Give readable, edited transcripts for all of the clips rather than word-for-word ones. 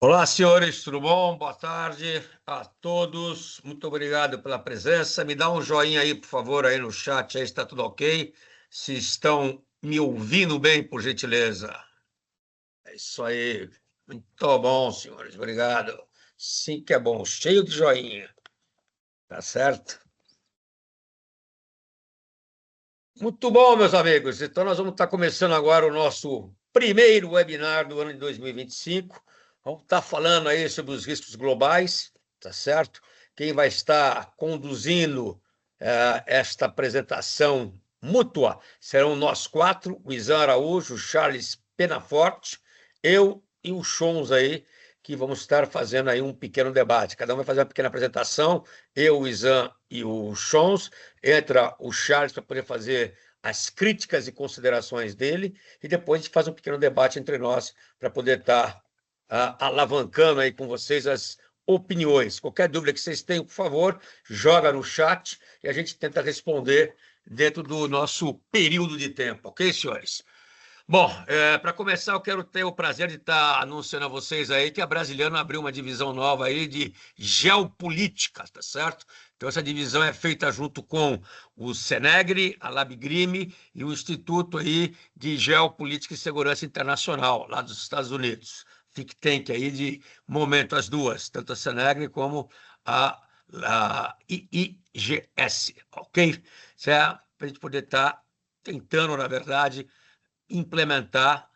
Olá, senhores, tudo bom? Boa tarde a todos. Muito obrigado pela presença. Me dá um joinha aí, por favor, aí no chat, aí está tudo ok? Se estão me ouvindo bem, por gentileza. É isso aí. Muito bom, senhores. Obrigado. Sim que é bom. Cheio de joinha. Tá certo? Muito bom, meus amigos. Então, nós vamos estar começando agora o nosso primeiro webinar do ano de 2025. Vamos estar falando aí sobre os riscos globais, tá certo? Quem vai estar conduzindo esta apresentação mútua serão nós quatro, o Izan Araújo, o Charles Penaforte, eu e o Chons aí, que vamos estar fazendo aí um pequeno debate. Cada um vai fazer uma pequena apresentação, eu, o Izan e o Chons. Entra o Charles para poder fazer as críticas e considerações dele, e depois a gente faz um pequeno debate entre nós para poder estar alavancando aí com vocês as opiniões. Qualquer dúvida que vocês tenham, por favor, joga no chat e a gente tenta responder dentro do nosso período de tempo, ok, senhores? Bom, para começar, eu quero ter o prazer de estar anunciando a vocês aí que a Brasiliano abriu uma divisão nova aí de geopolítica, tá certo? Então, essa divisão é feita junto com o Senegre, a Labgrime e o Instituto aí de Geopolítica e Segurança Internacional, lá dos Estados Unidos. Think Tank aí de momento as duas, tanto a Senegre como a IIGS, ok? Isso é para a gente poder estar tentando, na verdade, implementar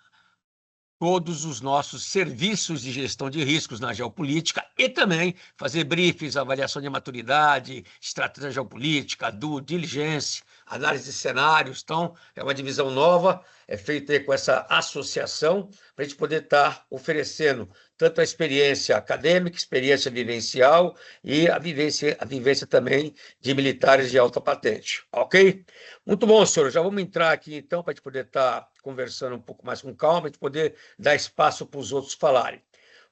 todos os nossos serviços de gestão de riscos na geopolítica e também fazer briefings, avaliação de maturidade, estratégia geopolítica, due diligence, análise de cenários. Então, é uma divisão nova, é feita com essa associação para a gente poder estar oferecendo tanto a experiência acadêmica, experiência vivencial e a vivência também de militares de alta patente. Ok? Muito bom, senhor. Já vamos entrar aqui, então, para a gente poder estar conversando um pouco mais com calma, para a gente poder dar espaço para os outros falarem.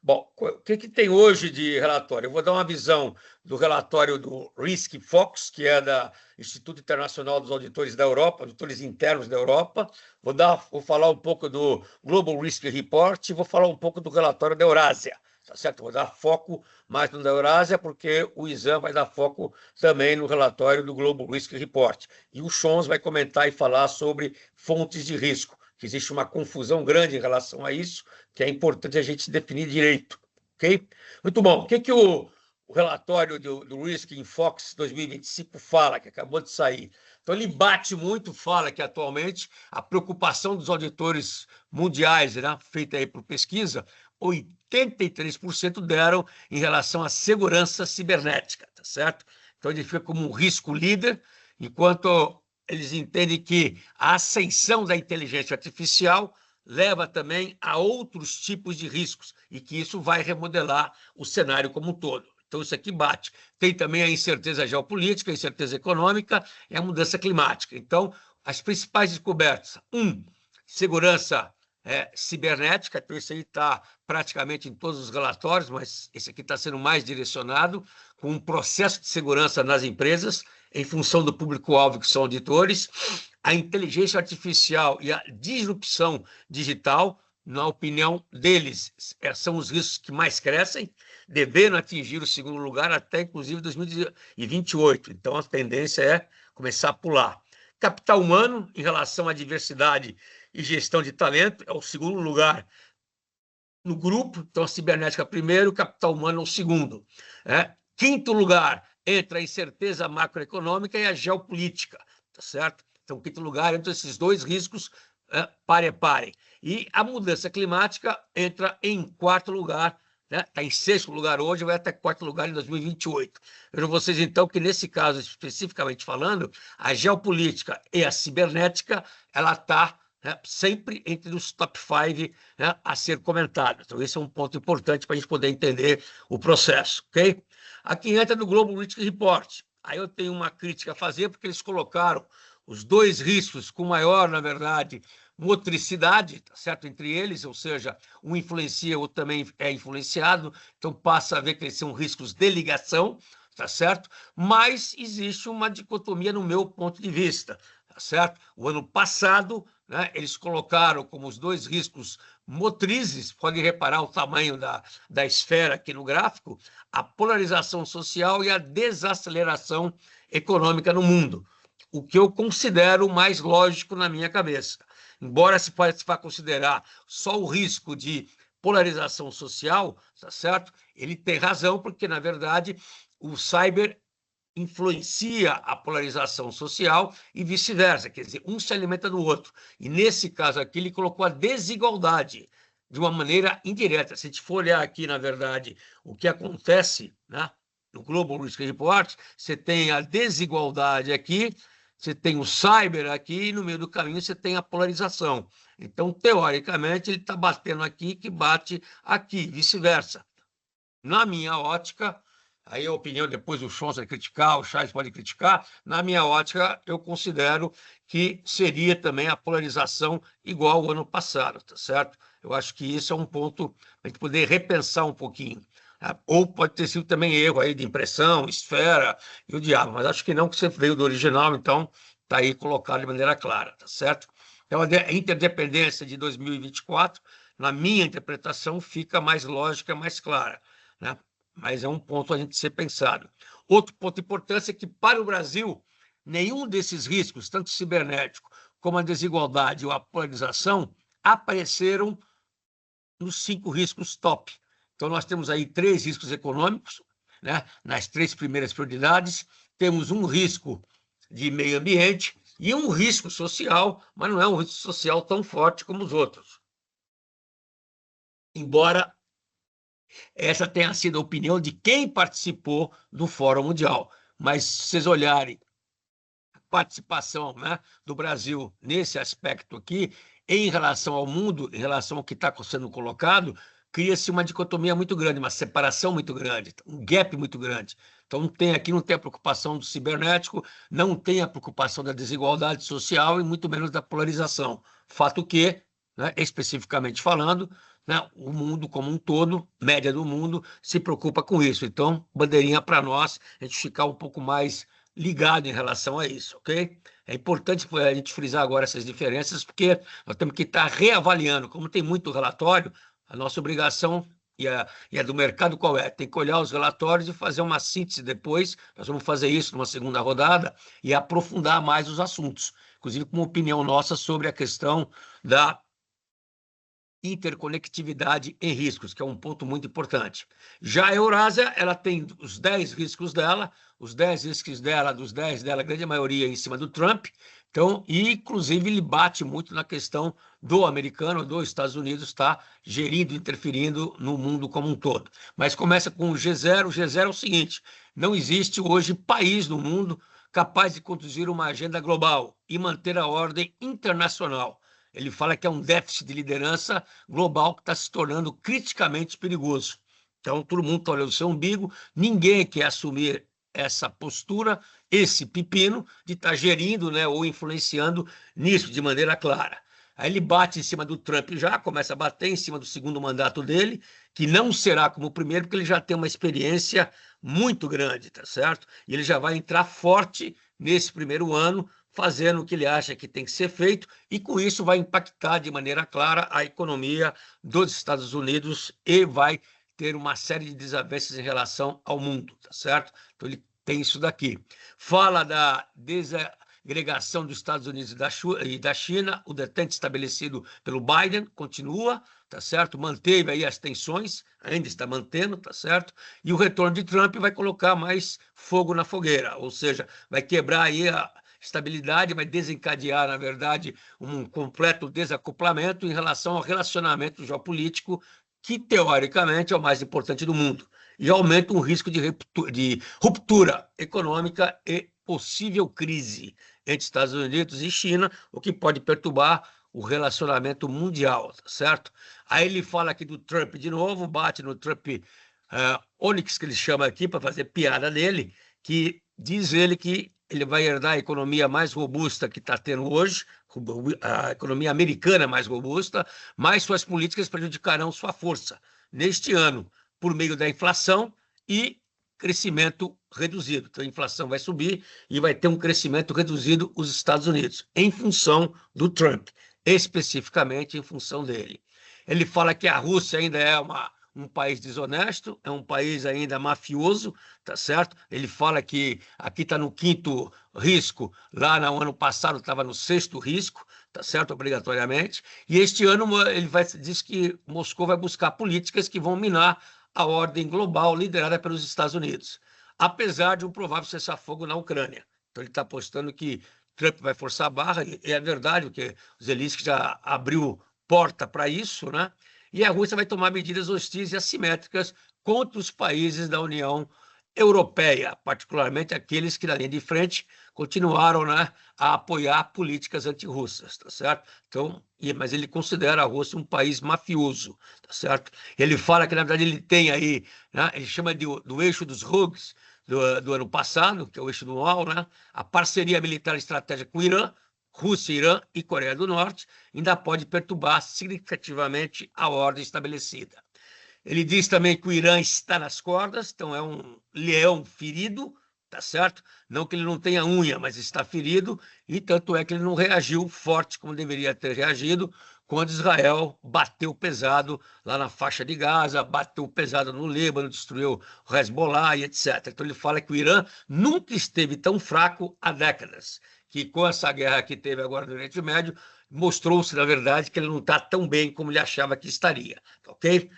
Bom, o que tem hoje de relatório? Eu vou dar uma visão do relatório do Risk Fox, que é do Instituto Internacional dos Auditores da Europa, auditores internos da Europa. Vou falar um pouco do Global Risk Report e vou falar um pouco do relatório da Eurásia. Tá certo? Vou dar foco mais no da Eurásia, porque o Izan vai dar foco também no relatório do Global Risk Report. E o Chons vai comentar e falar sobre fontes de risco, que existe uma confusão grande em relação a isso, que é importante a gente definir direito, ok? Muito bom. O que o relatório do Risk in Fox 2025 fala, que acabou de sair? Então, ele bate muito, fala que atualmente a preocupação dos auditores mundiais, né, feita aí por pesquisa, 83% deram em relação à segurança cibernética, tá certo? Então, ele fica como um risco líder, enquanto eles entendem que a ascensão da inteligência artificial leva também a outros tipos de riscos e que isso vai remodelar o cenário como um todo. Então, isso aqui bate. Tem também a incerteza geopolítica, a incerteza econômica e a mudança climática. Então, as principais descobertas. Segurança cibernética, então isso aí está praticamente em todos os relatórios, mas esse aqui está sendo mais direcionado com um processo de segurança nas empresas, em função do público-alvo, que são auditores, a inteligência artificial e a disrupção digital, na opinião deles, são os riscos que mais crescem, devendo atingir o segundo lugar até, inclusive, 2028. Então, a tendência é começar a pular. Capital humano, em relação à diversidade e gestão de talento, é o segundo lugar no grupo, então a cibernética primeiro, o capital humano é o segundo. Quinto lugar, entra a incerteza macroeconômica e a geopolítica, tá certo? Então, quinto lugar, entre esses dois riscos, pare a pare. E a mudança climática entra em quarto lugar, está em sexto lugar hoje, vai até quarto lugar em 2028. Vejam vocês, então, que nesse caso, especificamente falando, a geopolítica e a cibernética, ela está sempre entre os top 5 a ser comentado. Então, esse é um ponto importante para a gente poder entender o processo, ok? Aqui entra no Global Risk Report. Aí eu tenho uma crítica a fazer, porque eles colocaram os dois riscos com maior, na verdade, motricidade, tá certo? Entre eles, ou seja, um influencia, o outro também é influenciado, então passa a ver que eles são riscos de ligação, tá certo? Mas existe uma dicotomia no meu ponto de vista, tá certo? O ano passado, eles colocaram como os dois riscos motrizes, pode reparar o tamanho da esfera aqui no gráfico, a polarização social e a desaceleração econômica no mundo, o que eu considero mais lógico na minha cabeça. Embora se possa considerar só o risco de polarização social, tá certo? Ele tem razão, porque, na verdade, o cyber influencia a polarização social e vice-versa, quer dizer, um se alimenta do outro. E, nesse caso aqui, ele colocou a desigualdade de uma maneira indireta. Se a gente for olhar aqui, na verdade, o que acontece, né, no Global Risk Report, você tem a desigualdade aqui, você tem o cyber aqui, e no meio do caminho você tem a polarização. Então, teoricamente, ele está batendo aqui que bate aqui, vice-versa. Na minha ótica, aí a opinião depois o Chon vai criticar, o Charles pode criticar, na minha ótica, eu considero que seria também a polarização igual ao ano passado, tá certo? Eu acho que isso é um ponto para a gente poder repensar um pouquinho. Ou pode ter sido também erro aí de impressão, esfera e o diabo, mas acho que não, que você veio do original, então está aí colocado de maneira clara, tá certo? Então, a interdependência de 2024, na minha interpretação, fica mais lógica, mais clara, né? Mas é um ponto a gente ser pensado. Outro ponto importante é que, para o Brasil, nenhum desses riscos, tanto cibernético como a desigualdade ou a polarização, apareceram nos 5 riscos top. Então, nós temos aí 3 riscos econômicos, né, nas 3 primeiras prioridades, temos um risco de meio ambiente e um risco social, mas não é um risco social tão forte como os outros. Embora essa tenha sido a opinião de quem participou do Fórum Mundial. Mas, se vocês olharem a participação, né, do Brasil nesse aspecto aqui, em relação ao mundo, em relação ao que está sendo colocado, cria-se uma dicotomia muito grande, uma separação muito grande, um gap muito grande. Então, aqui não tem a preocupação do cibernético, não tem a preocupação da desigualdade social e muito menos da polarização. Fato que, né, especificamente falando, né, o mundo como um todo, média do mundo, se preocupa com isso. Então, bandeirinha para nós, a gente ficar um pouco mais ligado em relação a isso, ok? É importante a gente frisar agora essas diferenças, porque nós temos que estar reavaliando. Como tem muito relatório, a nossa obrigação e a do mercado qual é? Tem que olhar os relatórios e fazer uma síntese depois. Nós vamos fazer isso numa segunda rodada e aprofundar mais os assuntos, inclusive com uma opinião nossa sobre a questão da interconectividade em riscos, que é um ponto muito importante. Já a Eurásia, ela tem os 10 riscos dela, os 10 riscos dela, dos 10 dela, a grande maioria em cima do Trump, então, e inclusive ele bate muito na questão do americano, dos Estados Unidos, está gerindo, interferindo no mundo como um todo. Mas começa com o G0. O G0 é o seguinte: não existe hoje país no mundo capaz de conduzir uma agenda global e manter a ordem internacional. Ele fala que é um déficit de liderança global que está se tornando criticamente perigoso. Então, todo mundo está olhando o seu umbigo, ninguém quer assumir essa postura, esse pepino, de estar gerindo, né, ou influenciando nisso de maneira clara. Aí ele bate em cima do Trump já, começa a bater em cima do segundo mandato dele, que não será como o primeiro, porque ele já tem uma experiência muito grande, tá certo? E ele já vai entrar forte nesse primeiro ano, fazendo o que ele acha que tem que ser feito, e com isso vai impactar de maneira clara a economia dos Estados Unidos e vai ter uma série de desavenças em relação ao mundo, tá certo? Então ele tem isso daqui. Fala da desagregação dos Estados Unidos e da China, o detente estabelecido pelo Biden continua, tá certo? Manteve aí as tensões, ainda está mantendo, tá certo? E o retorno de Trump vai colocar mais fogo na fogueira, ou seja, vai quebrar aí a estabilidade, vai desencadear, na verdade, um completo desacoplamento em relação ao relacionamento geopolítico, que, teoricamente, é o mais importante do mundo, e aumenta um risco de ruptura econômica e possível crise entre Estados Unidos e China, o que pode perturbar o relacionamento mundial, tá certo? Aí ele fala aqui do Trump de novo, bate no Trump Onyx, que ele chama aqui, para fazer piada nele, que diz ele que ele vai herdar a economia mais robusta que está tendo hoje, a economia americana mais robusta, mas suas políticas prejudicarão sua força neste ano, por meio da inflação e crescimento reduzido. Então, a inflação vai subir e vai ter um crescimento reduzido os Estados Unidos, em função do Trump, especificamente em função dele. Ele fala que a Rússia ainda é um país desonesto, é um país ainda mafioso, tá certo? Ele fala que aqui está no quinto risco, lá no ano passado estava no sexto risco, tá certo? Obrigatoriamente. E este ano diz que Moscou vai buscar políticas que vão minar a ordem global liderada pelos Estados Unidos, apesar de um provável cessar-fogo na Ucrânia. Então ele está apostando que Trump vai forçar a barra, e é verdade, porque o Zelensky já abriu porta para isso, né? E a Rússia vai tomar medidas hostis e assimétricas contra os países da União Europeia, particularmente aqueles que, na linha de frente, continuaram, né, a apoiar políticas antirrussas, tá certo? Então, mas ele considera a Rússia um país mafioso, tá certo? Ele fala que, na verdade, ele tem aí, né, ele chama do eixo dos RUGs do ano passado, que é o eixo do mal, né, a parceria militar estratégica com o Irã, Rússia, Irã e Coreia do Norte, ainda pode perturbar significativamente a ordem estabelecida. Ele diz também que o Irã está nas cordas, então é um leão ferido, tá certo? Não que ele não tenha unha, mas está ferido, e tanto é que ele não reagiu forte como deveria ter reagido quando Israel bateu pesado lá na faixa de Gaza, bateu pesado no Líbano, destruiu o Hezbollah e etc. Então ele fala que o Irã nunca esteve tão fraco há décadas, que com essa guerra que teve agora no Oriente Médio, mostrou-se, na verdade, que ele não está tão bem como ele achava que estaria, ok?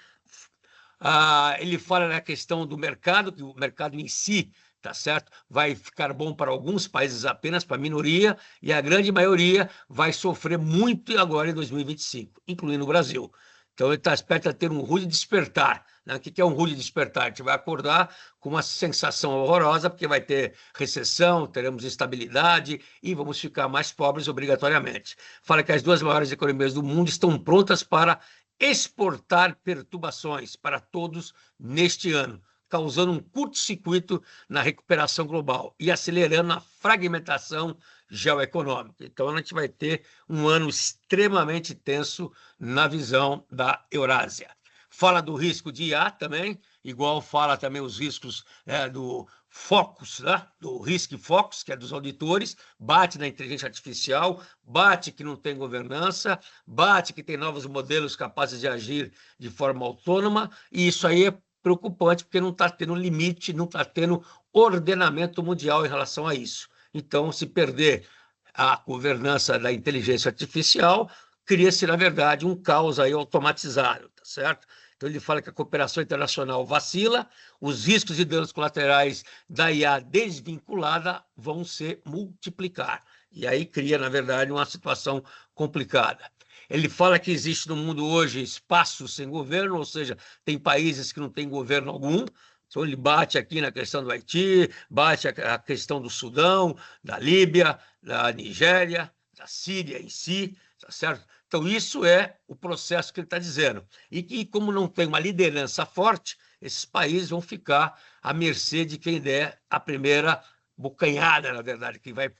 Ele fala na questão do mercado, que o mercado em si, tá certo, vai ficar bom para alguns países apenas, para a minoria, e a grande maioria vai sofrer muito agora em 2025, incluindo o Brasil. Então, ele está esperto a ter um rude despertar. Né? O que é um rude despertar? A gente vai acordar com uma sensação horrorosa, porque vai ter recessão, teremos instabilidade e vamos ficar mais pobres obrigatoriamente. Fala que as duas maiores economias do mundo estão prontas para exportar perturbações para todos neste ano, causando um curto-circuito na recuperação global e acelerando a fragmentação geoeconômica. Então, a gente vai ter um ano extremamente tenso na visão da Eurásia. Fala do risco de IA também, igual fala também os riscos do Focus, né? Do Risk Focus, que é dos auditores, bate na inteligência artificial, bate que não tem governança, bate que tem novos modelos capazes de agir de forma autônoma, e isso aí é preocupante, porque não está tendo limite, não está tendo ordenamento mundial em relação a isso. Então, se perder a governança da inteligência artificial, cria-se, na verdade, um caos aí automatizado, tá certo? Então, ele fala que a cooperação internacional vacila, os riscos e danos colaterais da IA desvinculada vão se multiplicar. E aí cria, na verdade, uma situação complicada. Ele fala que existe no mundo hoje espaços sem governo, ou seja, tem países que não têm governo algum. Então, ele bate aqui na questão do Haiti, bate a questão do Sudão, da Líbia, da Nigéria, da Síria em si, tá certo? Então, isso é o processo que ele está dizendo. E que, como não tem uma liderança forte, esses países vão ficar à mercê de quem der a primeira bocanhada, na verdade, que vai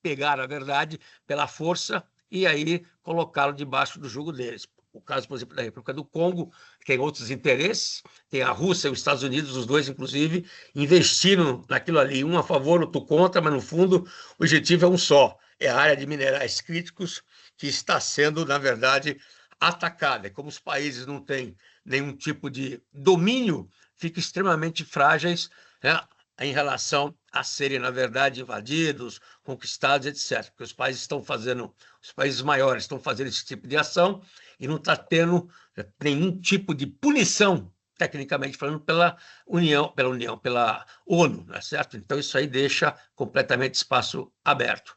pegar, na verdade, pela força e aí colocá-lo debaixo do jugo deles. O caso, por exemplo, da República do Congo tem outros interesses, tem a Rússia e os Estados Unidos, os dois, inclusive, investiram naquilo ali, um a favor, outro contra, mas, no fundo, o objetivo é um só, é a área de minerais críticos que está sendo, na verdade, atacada. E como os países não têm nenhum tipo de domínio, ficam extremamente frágeis, né, em relação a serem, na verdade, invadidos, conquistados, etc. Porque os países maiores estão fazendo esse tipo de ação e não está tendo nenhum tipo de punição, tecnicamente falando, pela ONU, não é certo? Então, isso aí deixa completamente espaço aberto.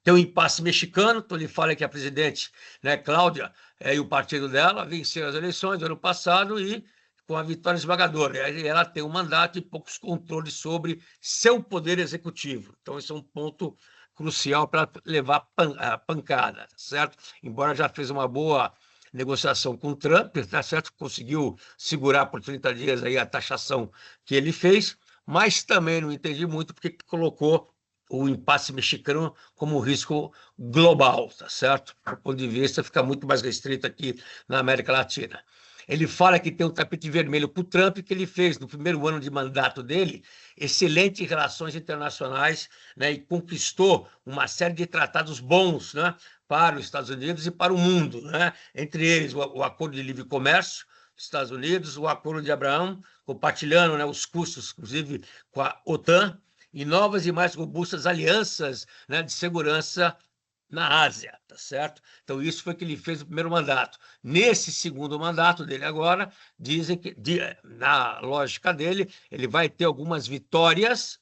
Tem o impasse mexicano, então ele fala que a presidente, né, Cláudia, e o partido dela venceram as eleições do ano passado e com a vitória esmagadora. Ela tem um mandato e poucos controles sobre seu poder executivo. Então, esse é um ponto crucial para levar a pancada, tá certo? Embora já fez uma boa negociação com o Trump, tá certo? Conseguiu segurar por 30 dias aí a taxação que ele fez, mas também não entendi muito porque colocou o impasse mexicano como um risco global, tá certo? Do ponto de vista, fica muito mais restrito aqui na América Latina. Ele fala que tem um tapete vermelho para o Trump, que ele fez no primeiro ano de mandato dele, excelentes relações internacionais, né, e conquistou uma série de tratados bons, né, para os Estados Unidos e para o mundo, né? Entre eles o Acordo de Livre Comércio dos Estados Unidos, o Acordo de Abraão, compartilhando, né, os custos, inclusive, com a OTAN, e novas e mais robustas alianças, né, de segurança na Ásia, tá certo? Então, isso foi que ele fez no primeiro mandato. Nesse segundo mandato dele agora, dizem que, na lógica dele, ele vai ter algumas vitórias,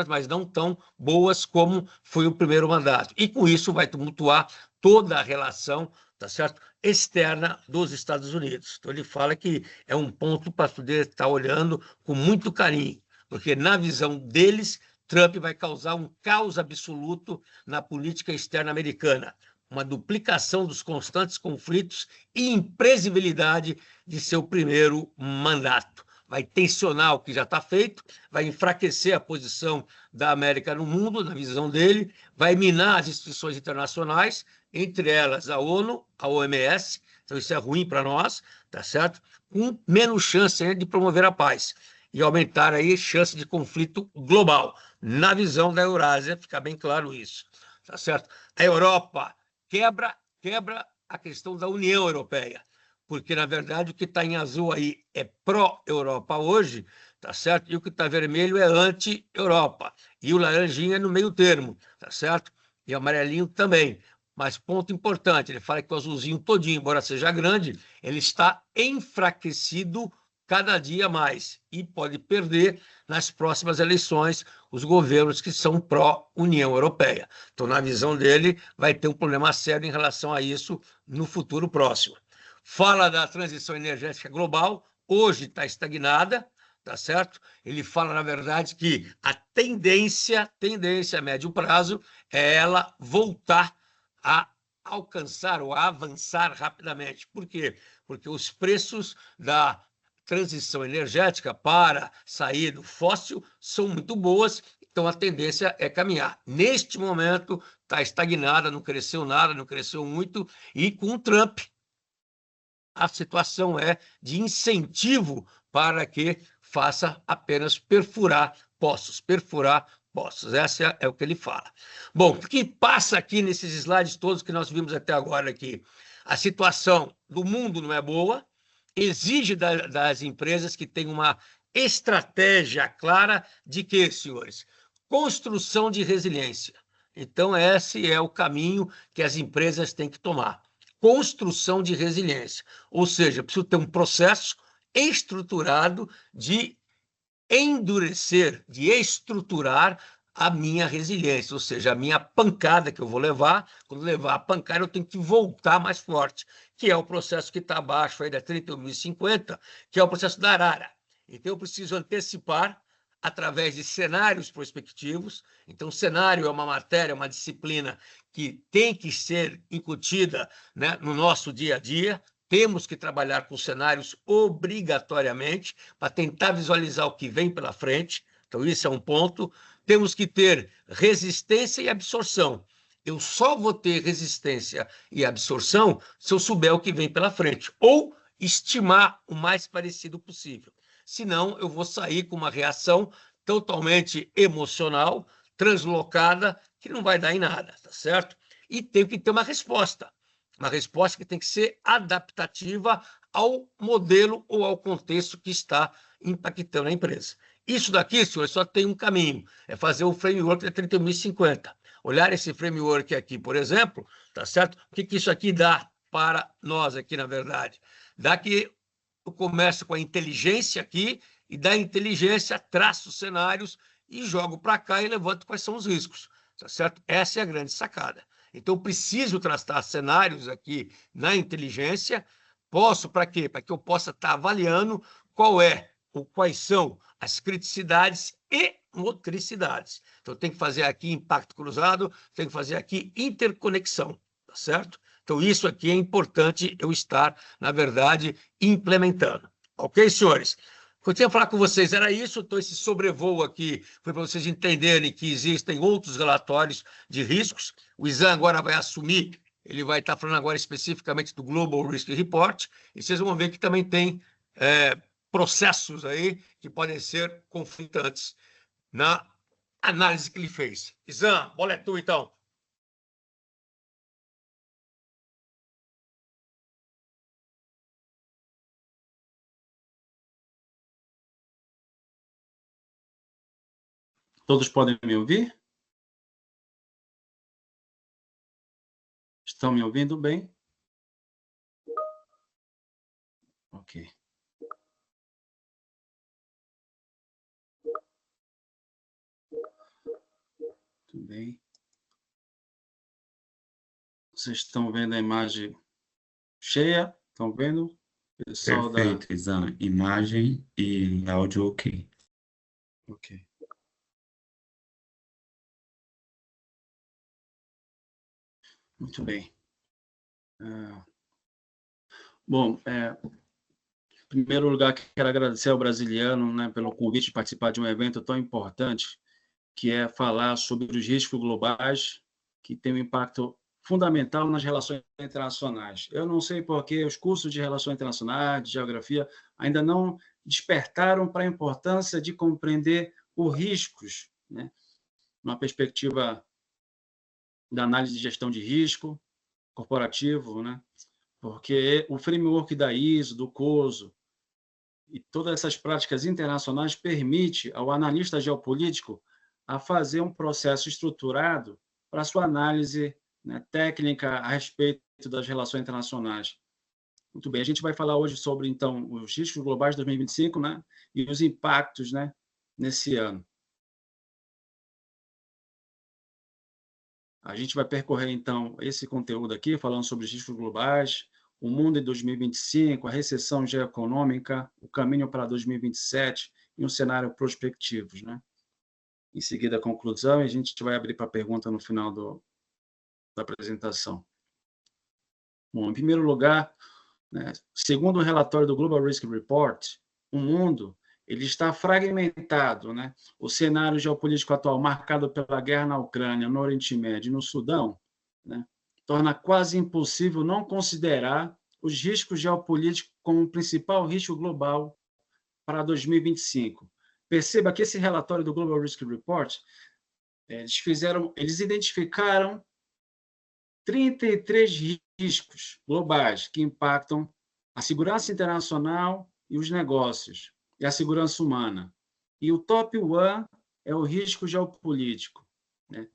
mas não tão boas como foi o primeiro mandato. E com isso vai tumultuar toda a relação, tá certo, externa dos Estados Unidos. Então, ele fala que é um ponto para poder estar olhando com muito carinho, porque na visão deles, Trump vai causar um caos absoluto na política externa americana, uma duplicação dos constantes conflitos e imprevisibilidade de seu primeiro mandato. Vai tensionar o que já está feito, vai enfraquecer a posição da América no mundo, na visão dele, vai minar as instituições internacionais, entre elas a ONU, a OMS, então isso é ruim para nós, tá certo? Com menos chance ainda de promover a paz e aumentar aí a chance de conflito global. Na visão da Eurásia, fica bem claro isso, tá certo? A Europa quebra a questão da União Europeia, porque, na verdade, o que está em azul aí é pró-Europa hoje, tá certo? E o que está vermelho é anti-Europa. E o laranjinha é no meio termo, tá certo? E o amarelinho também. Mas ponto importante, ele fala que o azulzinho todinho, embora seja grande, ele está enfraquecido cada dia mais e pode perder nas próximas eleições os governos que são pró-União Europeia. Então, na visão dele, vai ter um problema sério em relação a isso no futuro próximo. Fala da transição energética global, hoje está estagnada, tá certo? Ele fala, na verdade, que a tendência a médio prazo é ela voltar a alcançar ou a avançar rapidamente. Por quê? Porque os preços da transição energética para sair do fóssil são muito boas, então a tendência é caminhar. Neste momento, está estagnada, não cresceu nada, não cresceu muito, e com o Trump, a situação é de incentivo para que faça apenas perfurar poços. Essa é o que ele fala. Bom, o que passa aqui nesses slides todos que nós vimos até agora aqui? A situação do mundo não é boa, exige das empresas que tenham uma estratégia clara de quê, senhores? Construção de resiliência. Então, esse é o caminho que as empresas têm que tomar. Construção de resiliência. Ou seja, preciso ter um processo estruturado de endurecer, de estruturar a minha resiliência, ou seja, a minha pancada que eu vou levar. Quando levar a pancada, eu tenho que voltar mais forte, que é o processo que está abaixo aí da 31.050, que é o processo da Arara. Então, eu preciso antecipar através de cenários prospectivos. Então, cenário é uma matéria, uma disciplina que tem que ser incutida, né, no nosso dia a dia. Temos que trabalhar com cenários obrigatoriamente para tentar visualizar o que vem pela frente. Então, isso é um ponto. Temos que ter resistência e absorção. Eu só vou ter resistência e absorção se eu souber o que vem pela frente, ou estimar o mais parecido possível. Senão, eu vou sair com uma reação totalmente emocional, translocada, que não vai dar em nada, tá certo? E tenho que ter uma resposta que tem que ser adaptativa ao modelo ou ao contexto que está impactando a empresa. Isso daqui, senhores, só tem um caminho, é fazer o framework da 30.050. Olhar esse framework aqui, por exemplo, tá certo? O que isso aqui dá para nós aqui, na verdade? Dá que eu começo com a inteligência aqui e da inteligência traço cenários e jogo para cá e levanto quais são os riscos, tá certo? Essa é a grande sacada. Então, eu preciso traçar cenários aqui na inteligência. Posso para quê? Para que eu possa estar avaliando quais são as criticidades e motricidades. Então, tem que fazer aqui impacto cruzado, tem que fazer aqui interconexão, tá certo? Então, isso aqui é importante eu estar, na verdade, implementando. Ok, senhores? O que eu tinha que falar com vocês era isso. Então, esse sobrevoo aqui foi para vocês entenderem que existem outros relatórios de riscos. O Izan agora vai assumir, ele vai estar falando agora especificamente do Global Risk Report, e vocês vão ver que também tem processos aí que podem ser conflitantes na análise que ele fez. Izan, bola é tua, então. Todos podem me ouvir? Estão me ouvindo bem? Ok. Tudo bem. Vocês estão vendo a imagem cheia? Estão vendo? Pessoal Perfeito, Isan. Imagem e áudio ok. Ok. Muito bem. Bom, em primeiro lugar, quero agradecer ao Brasiliano, né, pelo convite de participar de um evento tão importante, que é falar sobre os riscos globais, que tem um impacto fundamental nas relações internacionais. Eu não sei por que os cursos de relações internacionais, de geografia, ainda não despertaram para a importância de compreender os riscos, né, numa perspectiva da análise de gestão de risco corporativo, né, porque o framework da ISO, do COSO, e todas essas práticas internacionais permite ao analista geopolítico a fazer um processo estruturado para sua análise, né, técnica a respeito das relações internacionais. Muito bem, a gente vai falar hoje sobre, então, os riscos globais de 2025, né, e os impactos, né, nesse ano. A gente vai percorrer, então, esse conteúdo aqui, falando sobre os riscos globais, o mundo em 2025, a recessão geoeconômica, o caminho para 2027 e um cenário prospectivos, né? Em seguida, a conclusão, e a gente vai abrir para pergunta no final da apresentação. Bom, em primeiro lugar, né, segundo o relatório do Global Risk Report, o mundo ele está fragmentado, né? O cenário geopolítico atual, marcado pela guerra na Ucrânia, no Oriente Médio e no Sudão, né, torna quase impossível não considerar os riscos geopolíticos como o principal risco global para 2025. Perceba que esse relatório do Global Risk Report, eles identificaram 33 riscos globais que impactam a segurança internacional e os negócios, e a segurança humana. E o top one é o risco geopolítico, né?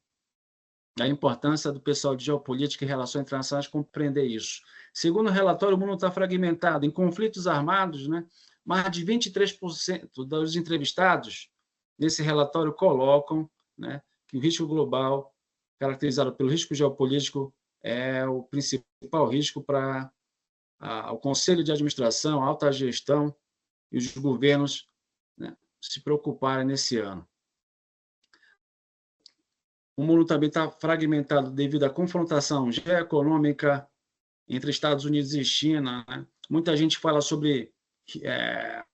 A importância do pessoal de geopolítica e relações internacionais compreender isso. Segundo o relatório, o mundo está fragmentado em conflitos armados, né? Mais de 23% dos entrevistados nesse relatório colocam, né, que o risco global, caracterizado pelo risco geopolítico, é o principal risco para o Conselho de Administração, a alta gestão e os governos, né, se preocuparem nesse ano. O mundo também está fragmentado devido à confrontação geoeconômica entre Estados Unidos e China, né? Muita gente fala sobre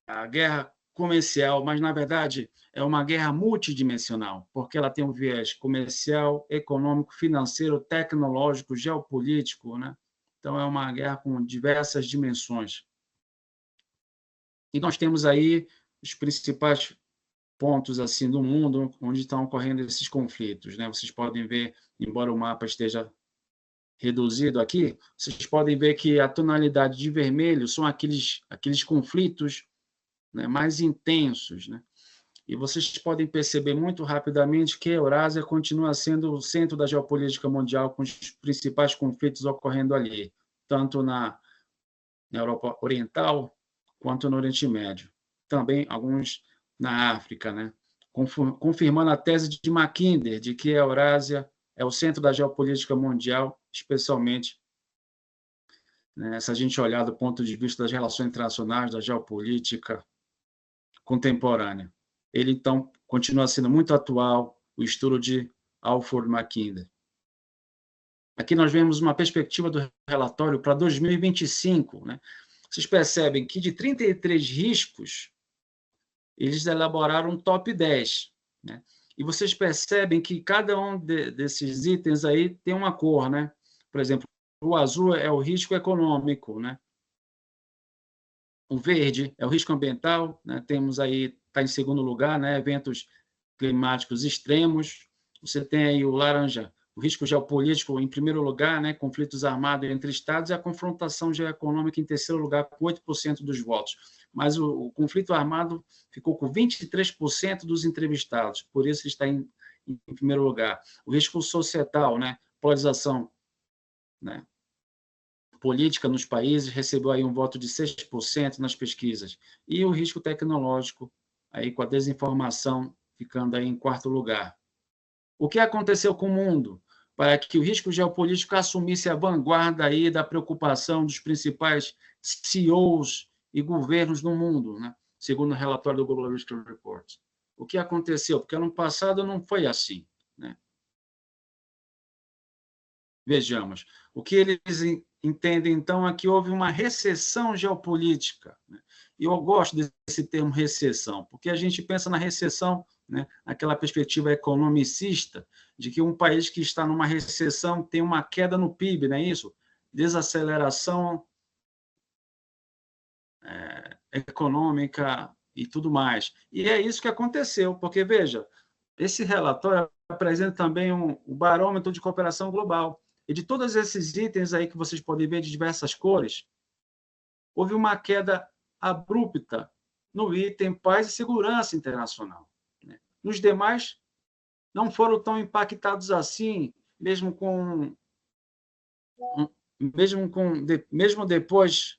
a guerra comercial, mas, na verdade, é uma guerra multidimensional, porque ela tem um viés comercial, econômico, financeiro, tecnológico, geopolítico, né? Então, é uma guerra com diversas dimensões. E nós temos aí os principais pontos assim do mundo onde estão ocorrendo esses conflitos, né? Vocês podem ver, embora o mapa esteja reduzido aqui, vocês podem ver que a tonalidade de vermelho são aqueles conflitos, né, mais intensos, né? E vocês podem perceber muito rapidamente que a Eurásia continua sendo o centro da geopolítica mundial, com os principais conflitos ocorrendo ali, tanto na Europa Oriental quanto no Oriente Médio. Também alguns na África, né? Confirmando a tese de Mackinder de que a Eurásia é o centro da geopolítica mundial, especialmente, né, se a gente olhar do ponto de vista das relações internacionais, da geopolítica contemporânea. Ele, então, continua sendo muito atual, o estudo de Alford Mackinder. Aqui nós vemos uma perspectiva do relatório para 2025, né? Vocês percebem que de 33 riscos, eles elaboraram um top 10, né? E vocês percebem que cada um desses itens aí tem uma cor, né? Por exemplo, o azul é o risco econômico, né? O verde é o risco ambiental, né? Temos aí, está em segundo lugar, né? Eventos climáticos extremos. Você tem aí o laranja, o risco geopolítico em primeiro lugar, né? Conflitos armados entre estados, e a confrontação geoeconômica em terceiro lugar, com 8% dos votos. mas o conflito armado ficou com 23% dos entrevistados, por isso está em primeiro lugar. O risco societal, né? Polarização, né? Política nos países recebeu aí um voto de 6% nas pesquisas. E o risco tecnológico, aí com a desinformação ficando aí em quarto lugar. O que aconteceu com o mundo para que o risco geopolítico assumisse a vanguarda aí da preocupação dos principais CEOs e governos no mundo, né? Segundo o relatório do Global Risk Report? O que aconteceu? Porque ano passado não foi assim, né? Vejamos. O que eles entendem, então, é que houve uma recessão geopolítica, né? E eu gosto desse termo recessão, porque a gente pensa na recessão, né, naquela perspectiva economicista, de que um país que está numa recessão tem uma queda no PIB, não é isso? Desaceleração econômica e tudo mais. E é isso que aconteceu, porque, veja, esse relatório apresenta também o barômetro de cooperação global. E de todos esses itens aí que vocês podem ver de diversas cores, houve uma queda abrupta no item paz e segurança internacional, né? Nos demais, não foram tão impactados assim, mesmo depois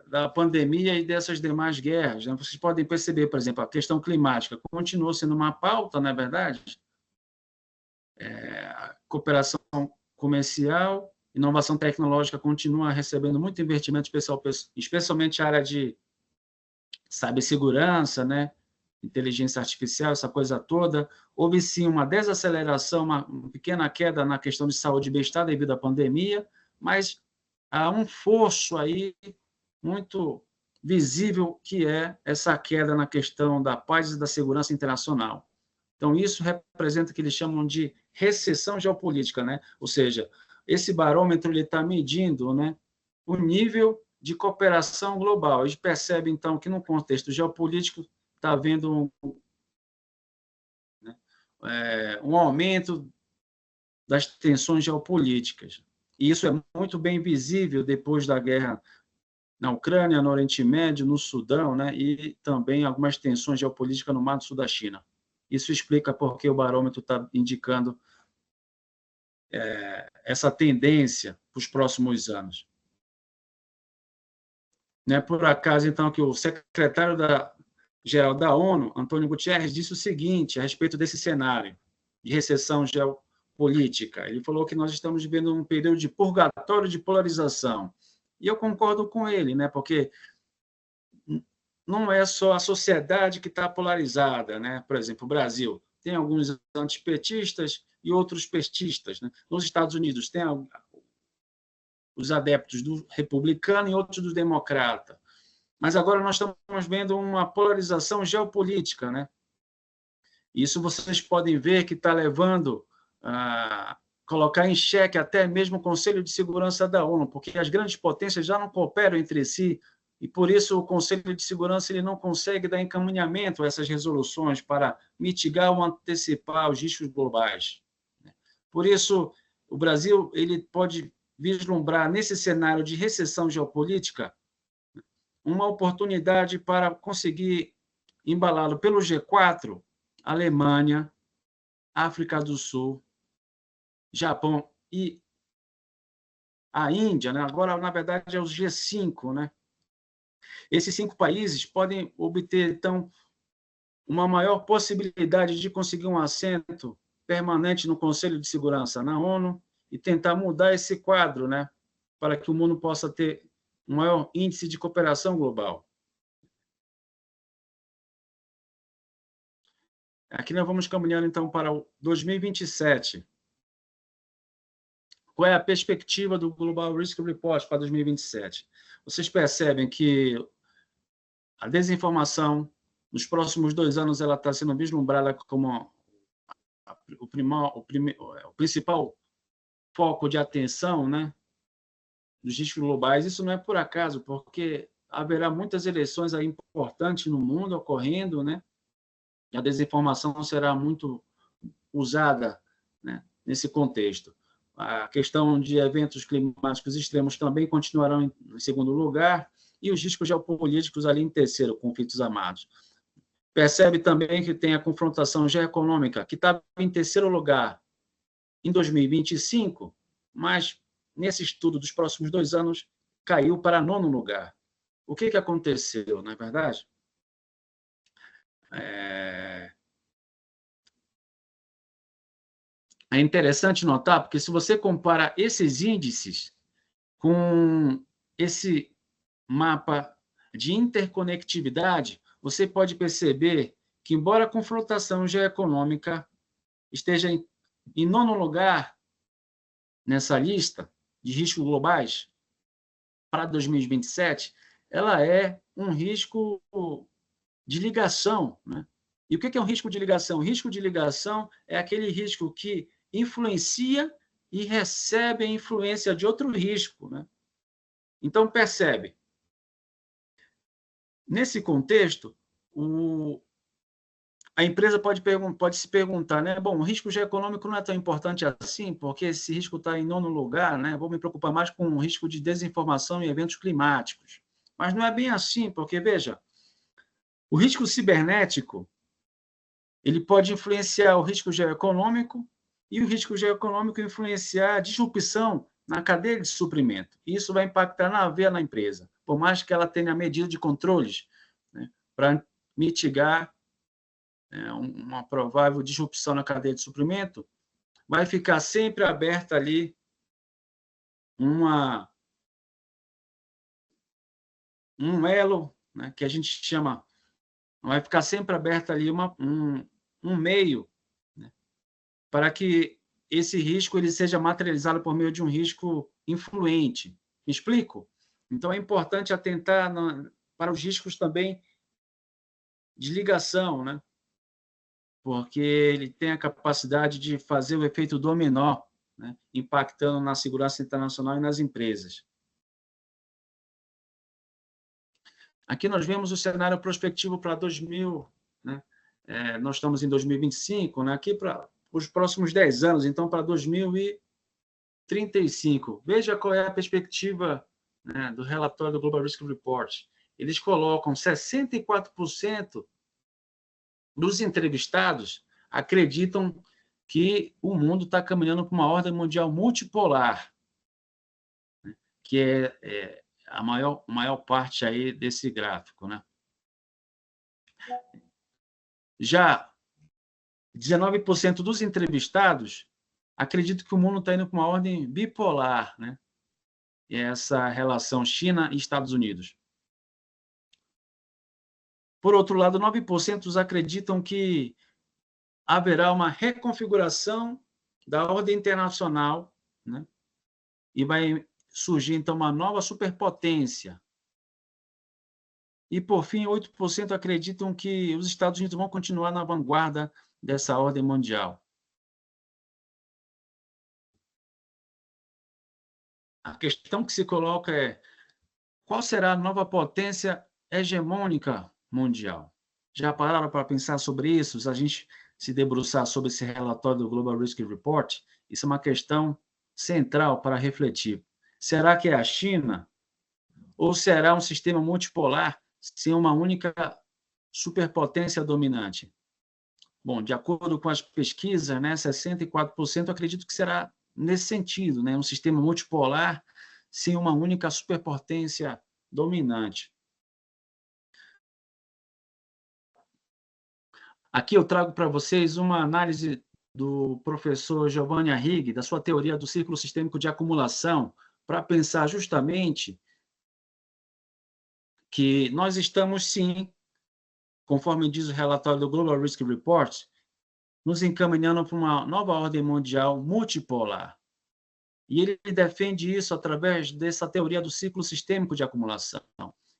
da pandemia e dessas demais guerras, né? Vocês podem perceber, por exemplo, a questão climática continuou sendo uma pauta, não é verdade? A cooperação comercial, inovação tecnológica continua recebendo muito investimento, especialmente a área de cibersegurança, né? Inteligência artificial, essa coisa toda. Houve, sim, uma desaceleração, uma pequena queda na questão de saúde e bem-estar devido à pandemia, mas há um fosso aí muito visível que é essa queda na questão da paz e da segurança internacional. Então, isso representa o que eles chamam de recessão geopolítica, né? Ou seja, esse barômetro está medindo, né, o nível de cooperação global. A gente percebe, então, que no contexto geopolítico está havendo um aumento das tensões geopolíticas. E isso é muito bem visível depois da guerra na Ucrânia, no Oriente Médio, no Sudão, né, e também algumas tensões geopolíticas no Mar do Sul da China. Isso explica por que o barômetro está indicando essa tendência para os próximos anos. Não é por acaso, então, que o secretário-geral da ONU, Antônio Guterres, disse o seguinte a respeito desse cenário de recessão geopolítica. Ele falou que nós estamos vivendo um período de purgatório de polarização. E eu concordo com ele, né? Porque não é só a sociedade que está polarizada, né? Por exemplo, o Brasil tem alguns antipetistas e outros petistas, né? Nos Estados Unidos tem os adeptos do republicano e outros do democrata. Mas agora nós estamos vendo uma polarização geopolítica, né? Isso vocês podem ver que está levando a colocar em xeque até mesmo o Conselho de Segurança da ONU, porque as grandes potências já não cooperam entre si, e por isso o Conselho de Segurança ele não consegue dar encaminhamento a essas resoluções para mitigar ou antecipar os riscos globais. Por isso, o Brasil ele pode vislumbrar nesse cenário de recessão geopolítica uma oportunidade para conseguir embalá-lo pelo G4, Alemanha, África do Sul, Japão e a Índia, né? Agora, na verdade, é os G5, né? Esses 5 países podem obter, então, uma maior possibilidade de conseguir um assento permanente no Conselho de Segurança na ONU e tentar mudar esse quadro, né? Para que o mundo possa ter um maior índice de cooperação global. Aqui nós vamos caminhando, então, para o 2027. Qual é a perspectiva do Global Risk Report para 2027? Vocês percebem que a desinformação, nos próximos 2 anos, ela está sendo vislumbrada como o principal foco de atenção, né, dos riscos globais. Isso não é por acaso, porque haverá muitas eleições aí importantes no mundo ocorrendo, né, e a desinformação será muito usada, né, nesse contexto. A questão de eventos climáticos extremos também continuarão em segundo lugar, e os riscos geopolíticos ali em terceiro, conflitos armados. Percebe também que tem a confrontação geoeconômica, que estava em terceiro lugar em 2025, mas nesse estudo dos próximos 2 anos caiu para nono lugar. O que aconteceu, não é verdade? É interessante notar, porque se você compara esses índices com esse mapa de interconectividade, você pode perceber que, embora a confrontação geoeconômica esteja em nono lugar nessa lista de riscos globais para 2027, ela é um risco de ligação, né? E o que é um risco de ligação? O risco de ligação é aquele risco que influencia e recebe a influência de outro risco, né? Então, percebe, nesse contexto, a empresa pode se perguntar, né? Bom, o risco geoeconômico não é tão importante assim, porque esse risco está em nono lugar, né? Vou me preocupar mais com o risco de desinformação e eventos climáticos. Mas não é bem assim, porque, veja, o risco cibernético ele pode influenciar o risco geoeconômico e o risco geoeconômico influenciar a disrupção na cadeia de suprimento. Isso vai impactar na veia na empresa, por mais que ela tenha medida de controles, né, para mitigar uma provável disrupção na cadeia de suprimento, vai ficar sempre aberta ali um elo, né, que a gente chama, vai ficar sempre aberta ali um meio, né, para que esse risco ele seja materializado por meio de um risco influente. Me explico? Então, é importante atentar para os riscos também de ligação, né? Porque ele tem a capacidade de fazer o efeito dominó, né? Impactando na segurança internacional e nas empresas. Aqui nós vemos o cenário prospectivo para 2000, né? Nós estamos em 2025, né? Aqui para os próximos 10 anos, então para 2035. Veja qual é a perspectiva, né, do relatório do Global Risk Report. Eles colocam 64% dos entrevistados acreditam que o mundo está caminhando para uma ordem mundial multipolar, né, que é a maior parte aí desse gráfico, né? Já 19% dos entrevistados acreditam que o mundo está indo para uma ordem bipolar, né? E essa relação China e Estados Unidos. Por outro lado, 9% acreditam que haverá uma reconfiguração da ordem internacional, né? E vai surgir, então, uma nova superpotência. E, por fim, 8% acreditam que os Estados Unidos vão continuar na vanguarda dessa ordem mundial. A questão que se coloca é: qual será a nova potência hegemônica mundial? Já pararam para pensar sobre isso? Se a gente se debruçar sobre esse relatório do Global Risk Report, isso é uma questão central para refletir. Será que é a China? Ou será um sistema multipolar sem uma única superpotência dominante? Bom, de acordo com as pesquisas, né, 64% acredito que será nesse sentido, né, um sistema multipolar sem uma única superpotência dominante. Aqui eu trago para vocês uma análise do professor Giovanni Arrighi, da sua teoria do círculo sistêmico de acumulação, para pensar justamente que nós estamos, sim, conforme diz o relatório do Global Risk Report, nos encaminhando para uma nova ordem mundial multipolar. E ele defende isso através dessa teoria do ciclo sistêmico de acumulação,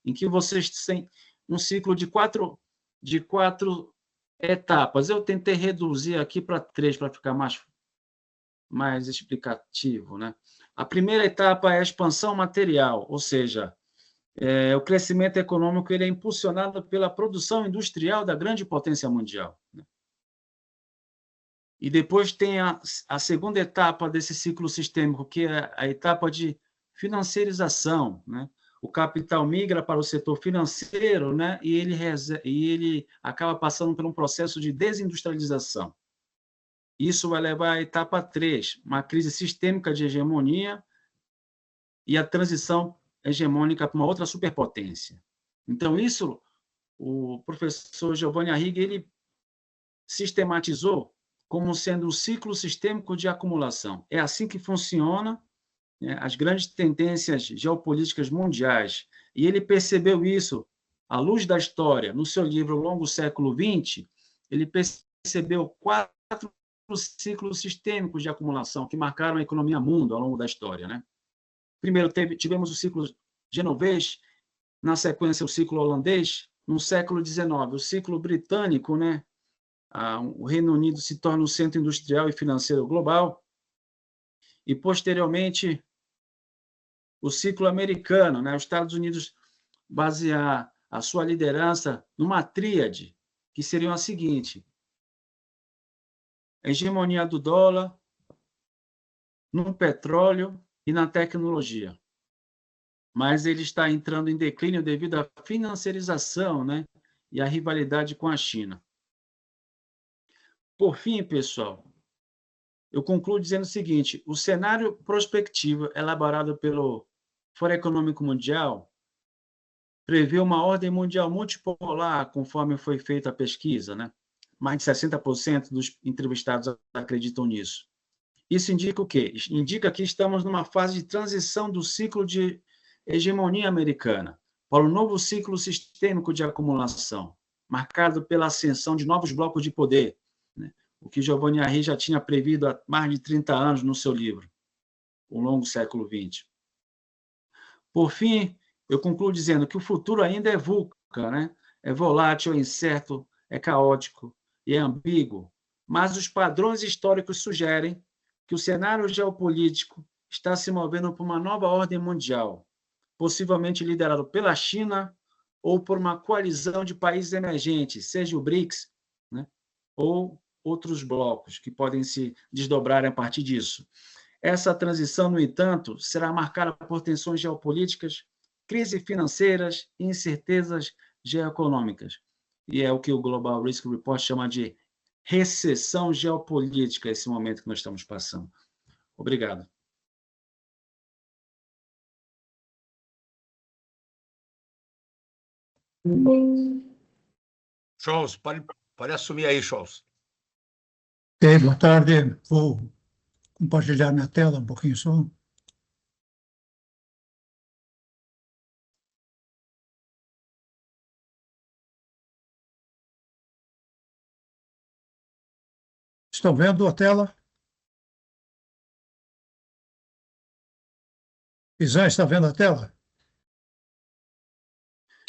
em que vocês têm um ciclo de quatro etapas. Eu tentei reduzir aqui para 3, para ficar mais explicativo, né? A primeira etapa é a expansão material, ou seja, o crescimento econômico ele é impulsionado pela produção industrial da grande potência mundial, né? E depois tem a segunda etapa desse ciclo sistêmico, que é a etapa de financiarização, né? o capital migra para o setor financeiro, né? E ele acaba passando por um processo de desindustrialização. Isso vai levar à etapa 3, uma crise sistêmica de hegemonia e a transição hegemônica para uma outra superpotência. Então, isso o professor Giovanni Arrighi ele sistematizou como sendo um ciclo sistêmico de acumulação. É assim que funciona, né, as grandes tendências geopolíticas mundiais. E ele percebeu isso à luz da história. No seu livro O Longo Século XX, ele percebeu 4 ciclos sistêmicos de acumulação que marcaram a economia mundo ao longo da história, né? Primeiro tivemos o ciclo genovês, na sequência o ciclo holandês, no século XIX, o ciclo britânico, né? O Reino Unido se torna um centro industrial e financeiro global, e posteriormente o ciclo americano, né? Os Estados Unidos basear a sua liderança numa tríade, que seria a seguinte: a hegemonia do dólar, no petróleo e na tecnologia. Mas ele está entrando em declínio devido à financiarização, né? E à rivalidade com a China. Por fim, pessoal, eu concluo dizendo o seguinte: o cenário prospectivo elaborado pelo Fórum Econômico Mundial prevê uma ordem mundial multipolar, conforme foi feita a pesquisa, né? Mais de 60% dos entrevistados acreditam nisso. Isso indica o quê? Indica que estamos numa fase de transição do ciclo de hegemonia americana para um novo ciclo sistêmico de acumulação, marcado pela ascensão de novos blocos de poder, né? O que Giovanni Arrighi já tinha previsto há mais de 30 anos no seu livro, O Longo Século XX. Por fim, eu concluo dizendo que o futuro ainda é VUCA, né? É volátil, é incerto, é caótico e é ambíguo, mas os padrões históricos sugerem que o cenário geopolítico está se movendo para uma nova ordem mundial, possivelmente liderado pela China ou por uma coalizão de países emergentes, seja o BRICS, né? Ou outros blocos que podem se desdobrar a partir disso. Essa transição, no entanto, será marcada por tensões geopolíticas, crises financeiras e incertezas geoeconômicas. E é o que o Global Risk Report chama de recessão geopolítica, esse momento que nós estamos passando. Obrigado. Charles, pode assumir aí, Charles. Boa tarde. Vou compartilhar minha tela um pouquinho só. Estão vendo a tela? Isan, está vendo a tela?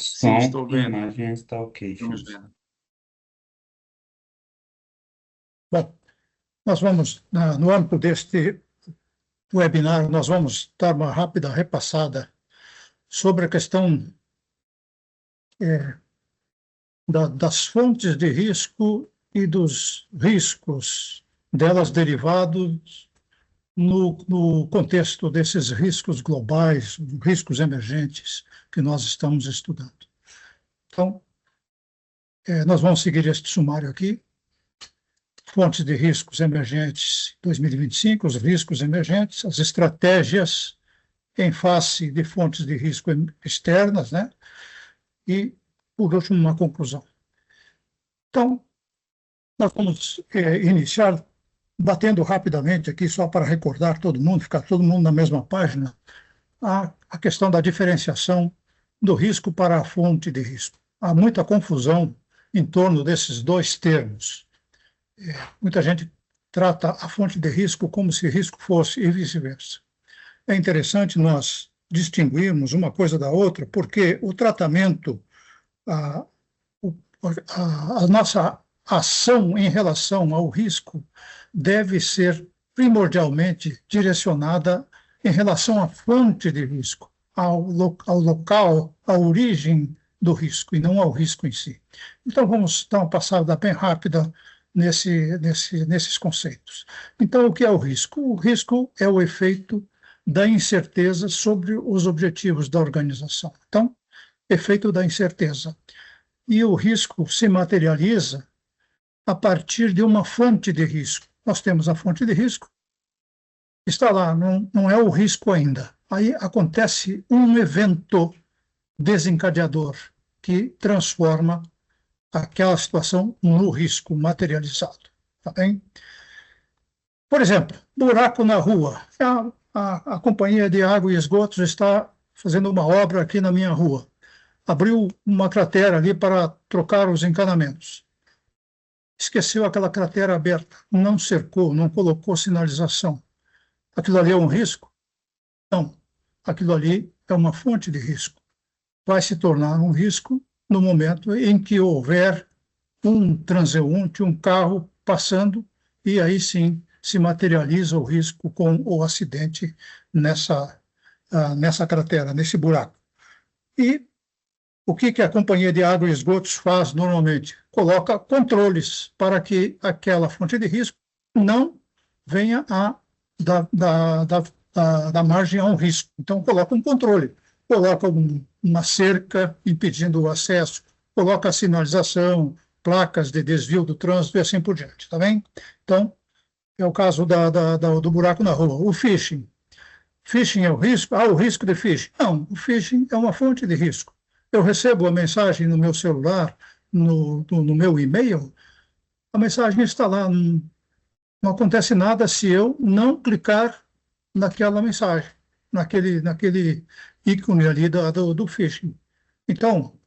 Sim, estou A vendo. imagem está ok, Estamos Charles. vendo. Bom, nós vamos, no âmbito deste webinar, nós vamos dar uma rápida repassada sobre a questão das fontes de risco e dos riscos delas derivados no contexto desses riscos globais, riscos emergentes que nós estamos estudando. Então, nós vamos seguir este sumário aqui. Fontes de riscos emergentes 2025, os riscos emergentes, as estratégias em face de fontes de risco externas, né? E, por último, uma conclusão. Então, nós vamos iniciar batendo rapidamente aqui, só para recordar todo mundo, ficar todo mundo na mesma página, a questão da diferenciação do risco para a fonte de risco. Há muita confusão em torno desses dois termos. Muita gente trata a fonte de risco como se risco fosse e vice-versa. É interessante nós distinguirmos uma coisa da outra, porque o tratamento, a nossa ação em relação ao risco deve ser primordialmente direcionada em relação à fonte de risco, ao local, à origem do risco, e não ao risco em si. Então, vamos dar uma passada bem rápida nesses conceitos. Então, o que é o risco? O risco é o efeito da incerteza sobre os objetivos da organização. Então, efeito da incerteza. E o risco se materializa a partir de uma fonte de risco. Nós temos a fonte de risco, está lá, não é o risco ainda. Aí acontece um evento desencadeador que transforma aquela situação no risco materializado. Tá bem? Por exemplo, buraco na rua. A Companhia de Água e Esgotos está fazendo uma obra aqui na minha rua. Abriu uma cratera ali para trocar os encanamentos. Esqueceu aquela cratera aberta, não cercou, não colocou sinalização. Aquilo ali é um risco? Não. Aquilo ali é uma fonte de risco. Vai se tornar um risco no momento em que houver um transeunte, um carro passando, e aí sim se materializa o risco com o acidente nessa cratera, nesse buraco. E o que a Companhia de Água e Esgotos faz normalmente? Coloca controles para que aquela fonte de risco não venha a dar margem a um risco. Então, coloca um controle, coloca uma cerca impedindo o acesso, coloca a sinalização, placas de desvio do trânsito e assim por diante, tá bem? Então, é o caso do buraco na rua. O phishing. Phishing é o risco? O risco de phishing. Não, o phishing é uma fonte de risco. Eu recebo a mensagem no meu celular, no meu e-mail, a mensagem está lá. Não acontece nada se eu não clicar naquela mensagem, naquele ícone ali do phishing. Então,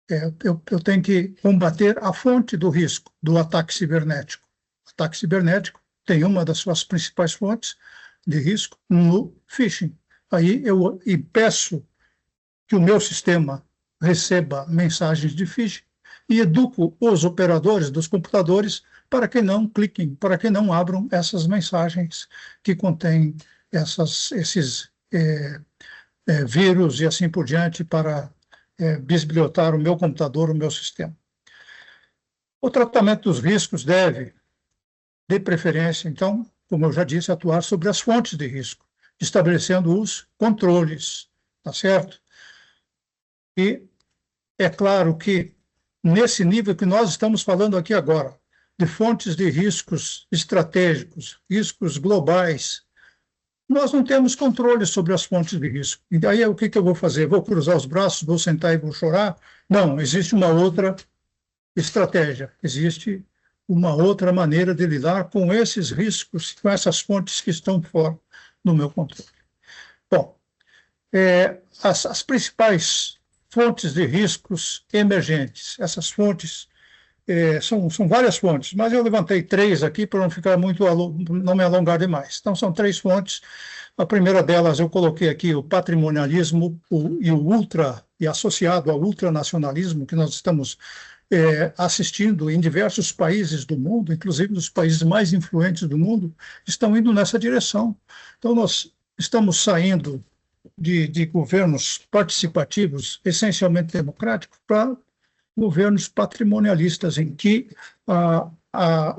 eu tenho que combater a fonte do risco do ataque cibernético. O ataque cibernético tem uma das suas principais fontes de risco no phishing. Aí eu peço que o meu sistema receba mensagens de phishing e educo os operadores dos computadores para que não cliquem, para que não abram essas mensagens que contêm esses vírus e assim por diante para bisbilhotar o meu computador, o meu sistema. O tratamento dos riscos deve, de preferência, então, como eu já disse, atuar sobre as fontes de risco, estabelecendo os controles, tá certo? E é claro que, nesse nível que nós estamos falando aqui agora, de fontes de riscos estratégicos, riscos globais, nós não temos controle sobre as fontes de risco. E daí o que eu vou fazer? Vou cruzar os braços, vou sentar e vou chorar? Não, existe uma outra estratégia, existe uma outra maneira de lidar com esses riscos, com essas fontes que estão fora do meu controle. Bom, as principais fontes de riscos emergentes, essas fontes são várias fontes, mas eu levantei 3 aqui para não ficar não me alongar demais. Então, são 3 fontes. A primeira delas eu coloquei aqui o patrimonialismo e associado ao ultranacionalismo, que nós estamos assistindo em diversos países do mundo, inclusive os países mais influentes do mundo, estão indo nessa direção. Então, nós estamos saindo de governos participativos, essencialmente democráticos, para governos patrimonialistas, em que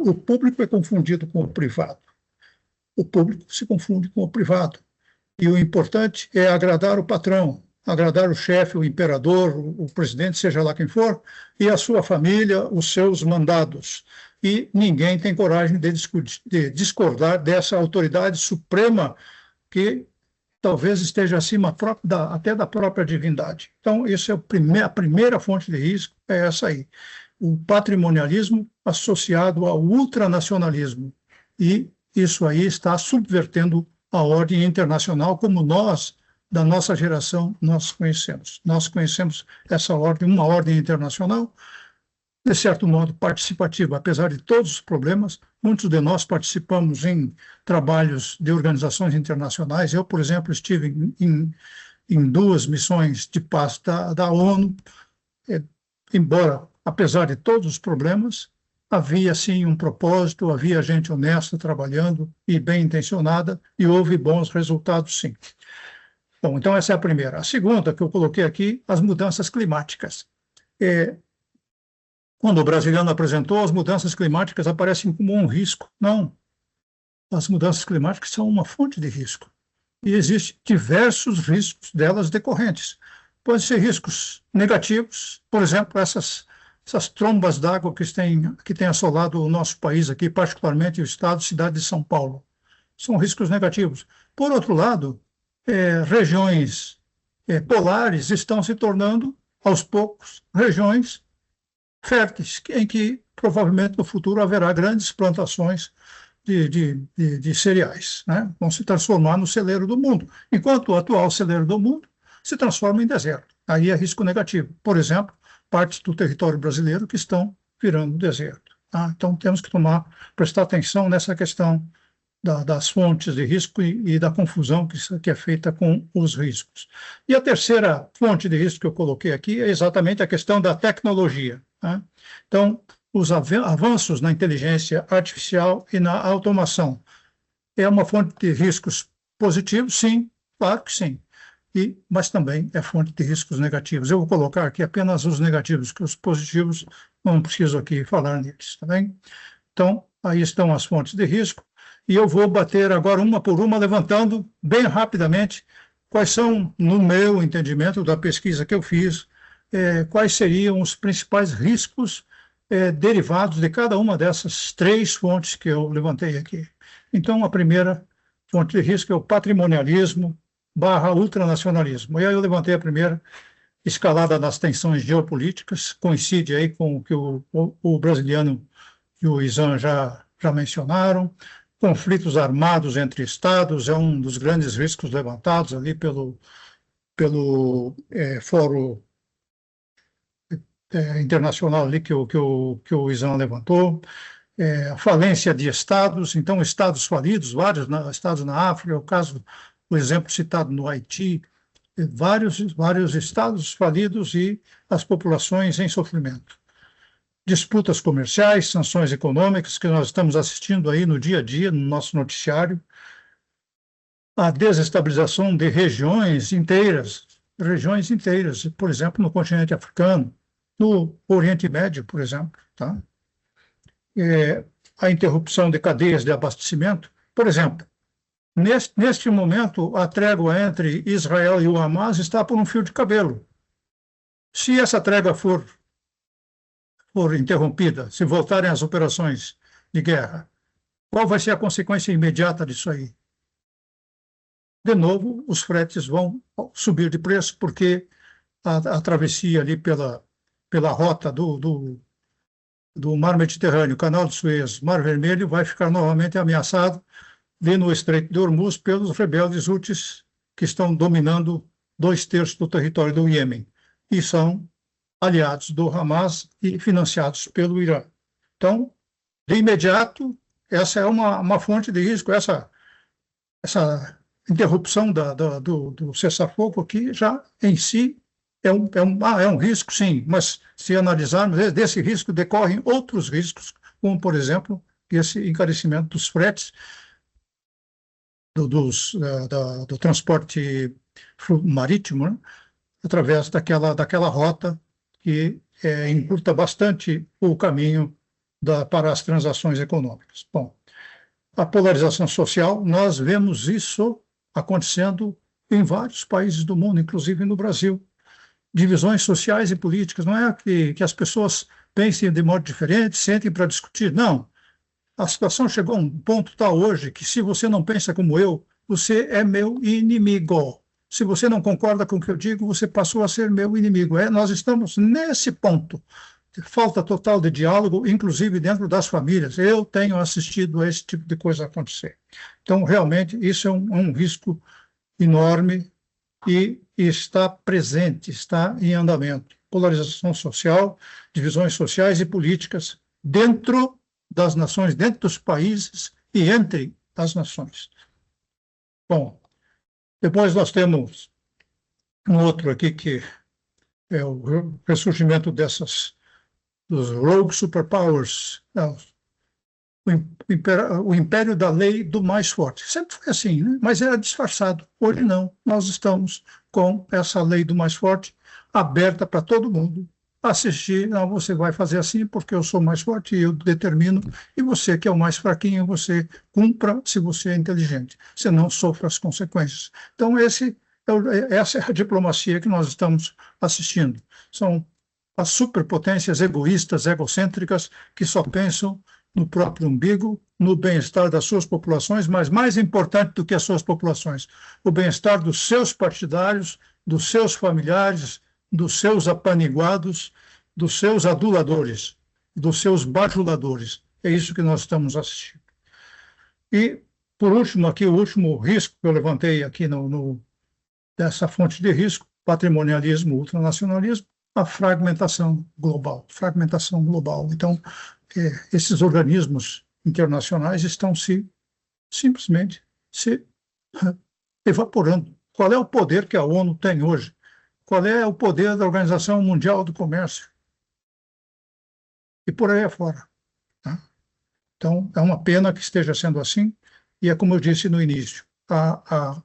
o público é confundido com o privado. O público se confunde com o privado. E o importante é agradar o patrão, agradar o chefe, o imperador, o presidente, seja lá quem for, e a sua família, os seus mandados. E ninguém tem coragem de discordar dessa autoridade suprema que talvez esteja acima até da própria divindade. Então, isso é a primeira fonte de risco, é essa aí. O patrimonialismo associado ao ultranacionalismo. E isso aí está subvertendo a ordem internacional como nós, da nossa geração, nós conhecemos. Nós conhecemos essa ordem, uma ordem internacional, de certo modo participativa, apesar de todos os problemas. Muitos de nós participamos em trabalhos de organizações internacionais. Eu, por exemplo, estive em 2 missões de paz da ONU, embora, apesar de todos os problemas, havia, sim, um propósito, havia gente honesta trabalhando e bem intencionada, e houve bons resultados, sim. Bom, então essa é a primeira. A segunda que eu coloquei aqui, as mudanças climáticas. Quando o brasiliano apresentou, as mudanças climáticas aparecem como um risco. Não. As mudanças climáticas são uma fonte de risco. e existem diversos riscos delas decorrentes. Podem ser riscos negativos, por exemplo, essas trombas d'água que têm assolado o nosso país aqui, particularmente o estado e cidade de São Paulo. São riscos negativos. Por outro lado, regiões polares estão se tornando, aos poucos, regiões férteis, em que provavelmente no futuro haverá grandes plantações de cereais, né? Vão se transformar no celeiro do mundo, enquanto o atual celeiro do mundo se transforma em deserto. Aí é risco negativo. Por exemplo, partes do território brasileiro que estão virando deserto. Tá? Então temos que prestar atenção nessa questão das fontes de risco e da confusão que é feita com os riscos. E a terceira fonte de risco que eu coloquei aqui é exatamente a questão da tecnologia. Tá? Então, os avanços na inteligência artificial e na automação é uma fonte de riscos positivos? Sim, claro que sim. Mas também é fonte de riscos negativos. Eu vou colocar aqui apenas os negativos, que os positivos não preciso aqui falar neles, tá bem? Então, aí estão as fontes de risco, e eu vou bater agora uma por uma, levantando bem rapidamente quais são, no meu entendimento da pesquisa que eu fiz, quais seriam os principais riscos derivados de cada uma dessas três fontes que eu levantei aqui. Então, a primeira fonte de risco é o patrimonialismo / ultranacionalismo. E aí eu levantei a primeira, escalada das tensões geopolíticas, coincide aí com o que o brasiliano e o Izan já mencionaram. Conflitos armados entre estados é um dos grandes riscos levantados ali pelo Fórum Internacional ali que o Izan levantou. A falência de estados, então estados falidos, vários estados na África, o exemplo citado no Haiti, vários estados falidos e as populações em sofrimento. Disputas comerciais, sanções econômicas, que nós estamos assistindo aí no dia a dia, no nosso noticiário. A desestabilização de regiões inteiras, por exemplo, no continente africano, no Oriente Médio, por exemplo. Tá? A interrupção de cadeias de abastecimento. Por exemplo, neste momento, a trégua entre Israel e o Hamas está por um fio de cabelo. Se essa trégua for interrompida, se voltarem as operações de guerra, qual vai ser a consequência imediata disso aí? De novo, os fretes vão subir de preço, porque a travessia ali pela rota do Mar Mediterrâneo, Canal de Suez, Mar Vermelho, vai ficar novamente ameaçado ali no Estreito de Hormuz pelos rebeldes Houthis, que estão dominando 2/3 do território do Iêmen, e são aliados do Hamas e financiados pelo Irã. Então, de imediato, essa é uma fonte de risco, essa interrupção do cessar-fogo aqui já em si é um risco, sim, mas se analisarmos, desse risco decorrem outros riscos, como, por exemplo, esse encarecimento dos fretes, do transporte marítimo, né, através daquela rota que encurta bastante o caminho para as transações econômicas. Bom, a polarização social, nós vemos isso acontecendo em vários países do mundo, inclusive no Brasil. Divisões sociais e políticas, não é que as pessoas pensem de modo diferente, sentem para discutir, não. A situação chegou a um ponto tal hoje que, se você não pensa como eu, você é meu inimigo. Se você não concorda com o que eu digo, você passou a ser meu inimigo. Nós estamos nesse ponto. Falta total de diálogo, inclusive dentro das famílias. Eu tenho assistido a esse tipo de coisa acontecer. Então, realmente, isso é um risco enorme e está presente, está em andamento. Polarização social, divisões sociais e políticas dentro das nações, dentro dos países e entre as nações. Bom, depois nós temos um outro aqui que é o ressurgimento dos rogue superpowers, o império da lei do mais forte. Sempre foi assim, né? Mas era disfarçado. Hoje não. Nós estamos com essa lei do mais forte aberta para todo mundo, assistir, não, você vai fazer assim porque eu sou mais forte e eu determino, e você que é o mais fraquinho, você cumpra se você é inteligente, senão sofra as consequências. Então, essa é a diplomacia que nós estamos assistindo. São as superpotências egoístas, egocêntricas, que só pensam no próprio umbigo, no bem-estar das suas populações, mas mais importante do que as suas populações, o bem-estar dos seus partidários, dos seus familiares, dos seus apaniguados, dos seus aduladores, dos seus bajuladores. É isso que nós estamos assistindo. E, por último, aqui, o último risco que eu levantei aqui dessa fonte de risco, patrimonialismo, ultranacionalismo, a fragmentação global. Fragmentação global. Então, esses organismos internacionais estão simplesmente se evaporando. Qual é o poder que a ONU tem hoje? Qual é o poder da Organização Mundial do Comércio? E por aí afora. Tá? Então, é uma pena que esteja sendo assim, e é como eu disse no início, a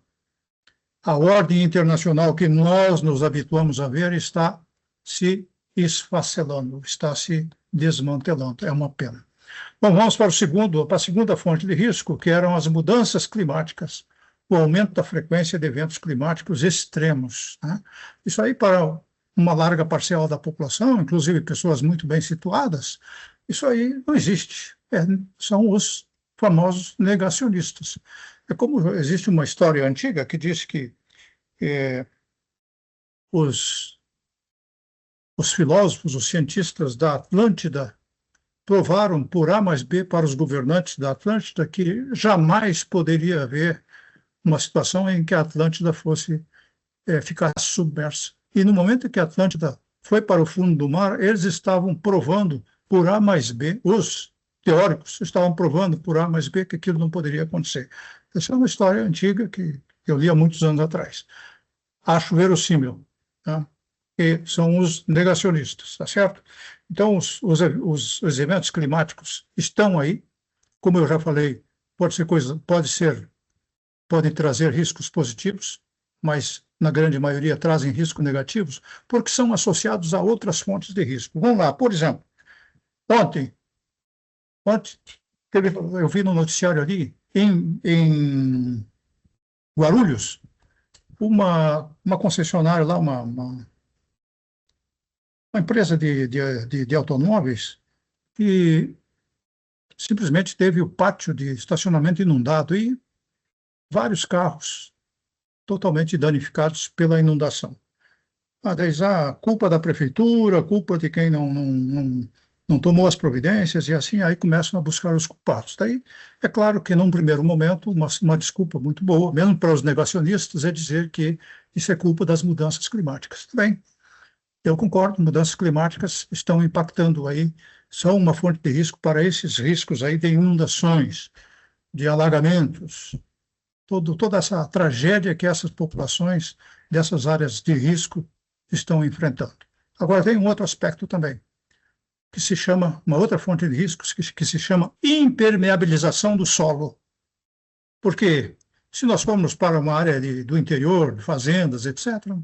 ordem internacional que nós nos habituamos a ver está se esfacelando, está se desmantelando. É uma pena. Bom, vamos para a segunda fonte de risco, que eram as mudanças climáticas, o aumento da frequência de eventos climáticos extremos. Né? Isso aí, para uma larga parcela da população, inclusive pessoas muito bem situadas, isso aí não existe. São os famosos negacionistas. É como existe uma história antiga que diz que os filósofos, os cientistas da Atlântida provaram por A mais B para os governantes da Atlântida que jamais poderia haver uma situação em que a Atlântida ficasse submersa. E no momento em que a Atlântida foi para o fundo do mar, eles estavam provando por A mais B, os teóricos estavam provando por A mais B que aquilo não poderia acontecer. Essa é uma história antiga que eu li há muitos anos atrás. Acho verossímil, tá? Que são os negacionistas, tá certo? Então, os eventos climáticos estão aí, como eu já falei, podem trazer riscos positivos, mas na grande maioria trazem riscos negativos, porque são associados a outras fontes de risco. Vamos lá, por exemplo, ontem eu vi no noticiário ali, em Guarulhos, uma concessionária lá, uma empresa de automóveis, que simplesmente teve o pátio de estacionamento inundado e vários carros totalmente danificados pela inundação. Daí a culpa da prefeitura, culpa de quem não tomou as providências, e assim aí começam a buscar os culpados. Daí, é claro que, num primeiro momento, uma desculpa muito boa, mesmo para os negacionistas, é dizer que isso é culpa das mudanças climáticas. Bem, eu concordo, mudanças climáticas estão impactando aí, são uma fonte de risco para esses riscos aí de inundações, de alagamentos, toda essa tragédia que essas populações dessas áreas de risco estão enfrentando. Agora, tem um outro aspecto também, que se chama, uma outra fonte de riscos, que se chama impermeabilização do solo. Porque se nós formos para uma área do interior, de fazendas, etc.,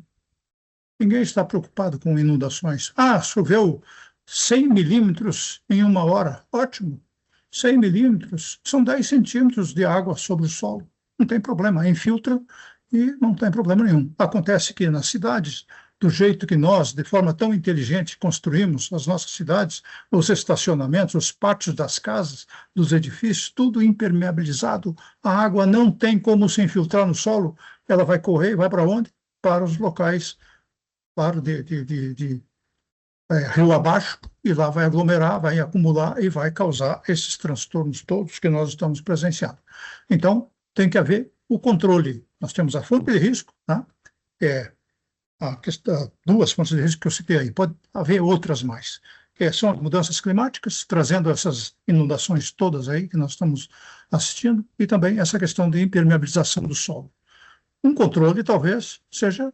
ninguém está preocupado com inundações. Choveu 100 milímetros em uma hora. Ótimo. 100 milímetros são 10 centímetros de água sobre o solo. Não tem problema, infiltra e não tem problema nenhum. Acontece que nas cidades, do jeito que nós, de forma tão inteligente, construímos as nossas cidades, os estacionamentos, os pátios das casas, dos edifícios, tudo impermeabilizado, a água não tem como se infiltrar no solo, ela vai correr, vai para onde? Para os locais, claro, rio abaixo, e lá vai aglomerar, vai acumular e vai causar esses transtornos todos que nós estamos presenciando. Então, tem que haver o controle. Nós temos a fonte de risco, tá? Duas fontes de risco que eu citei aí, pode haver outras mais. São as mudanças climáticas, trazendo essas inundações todas aí que nós estamos assistindo, e também essa questão de impermeabilização do solo. Um controle, talvez, seja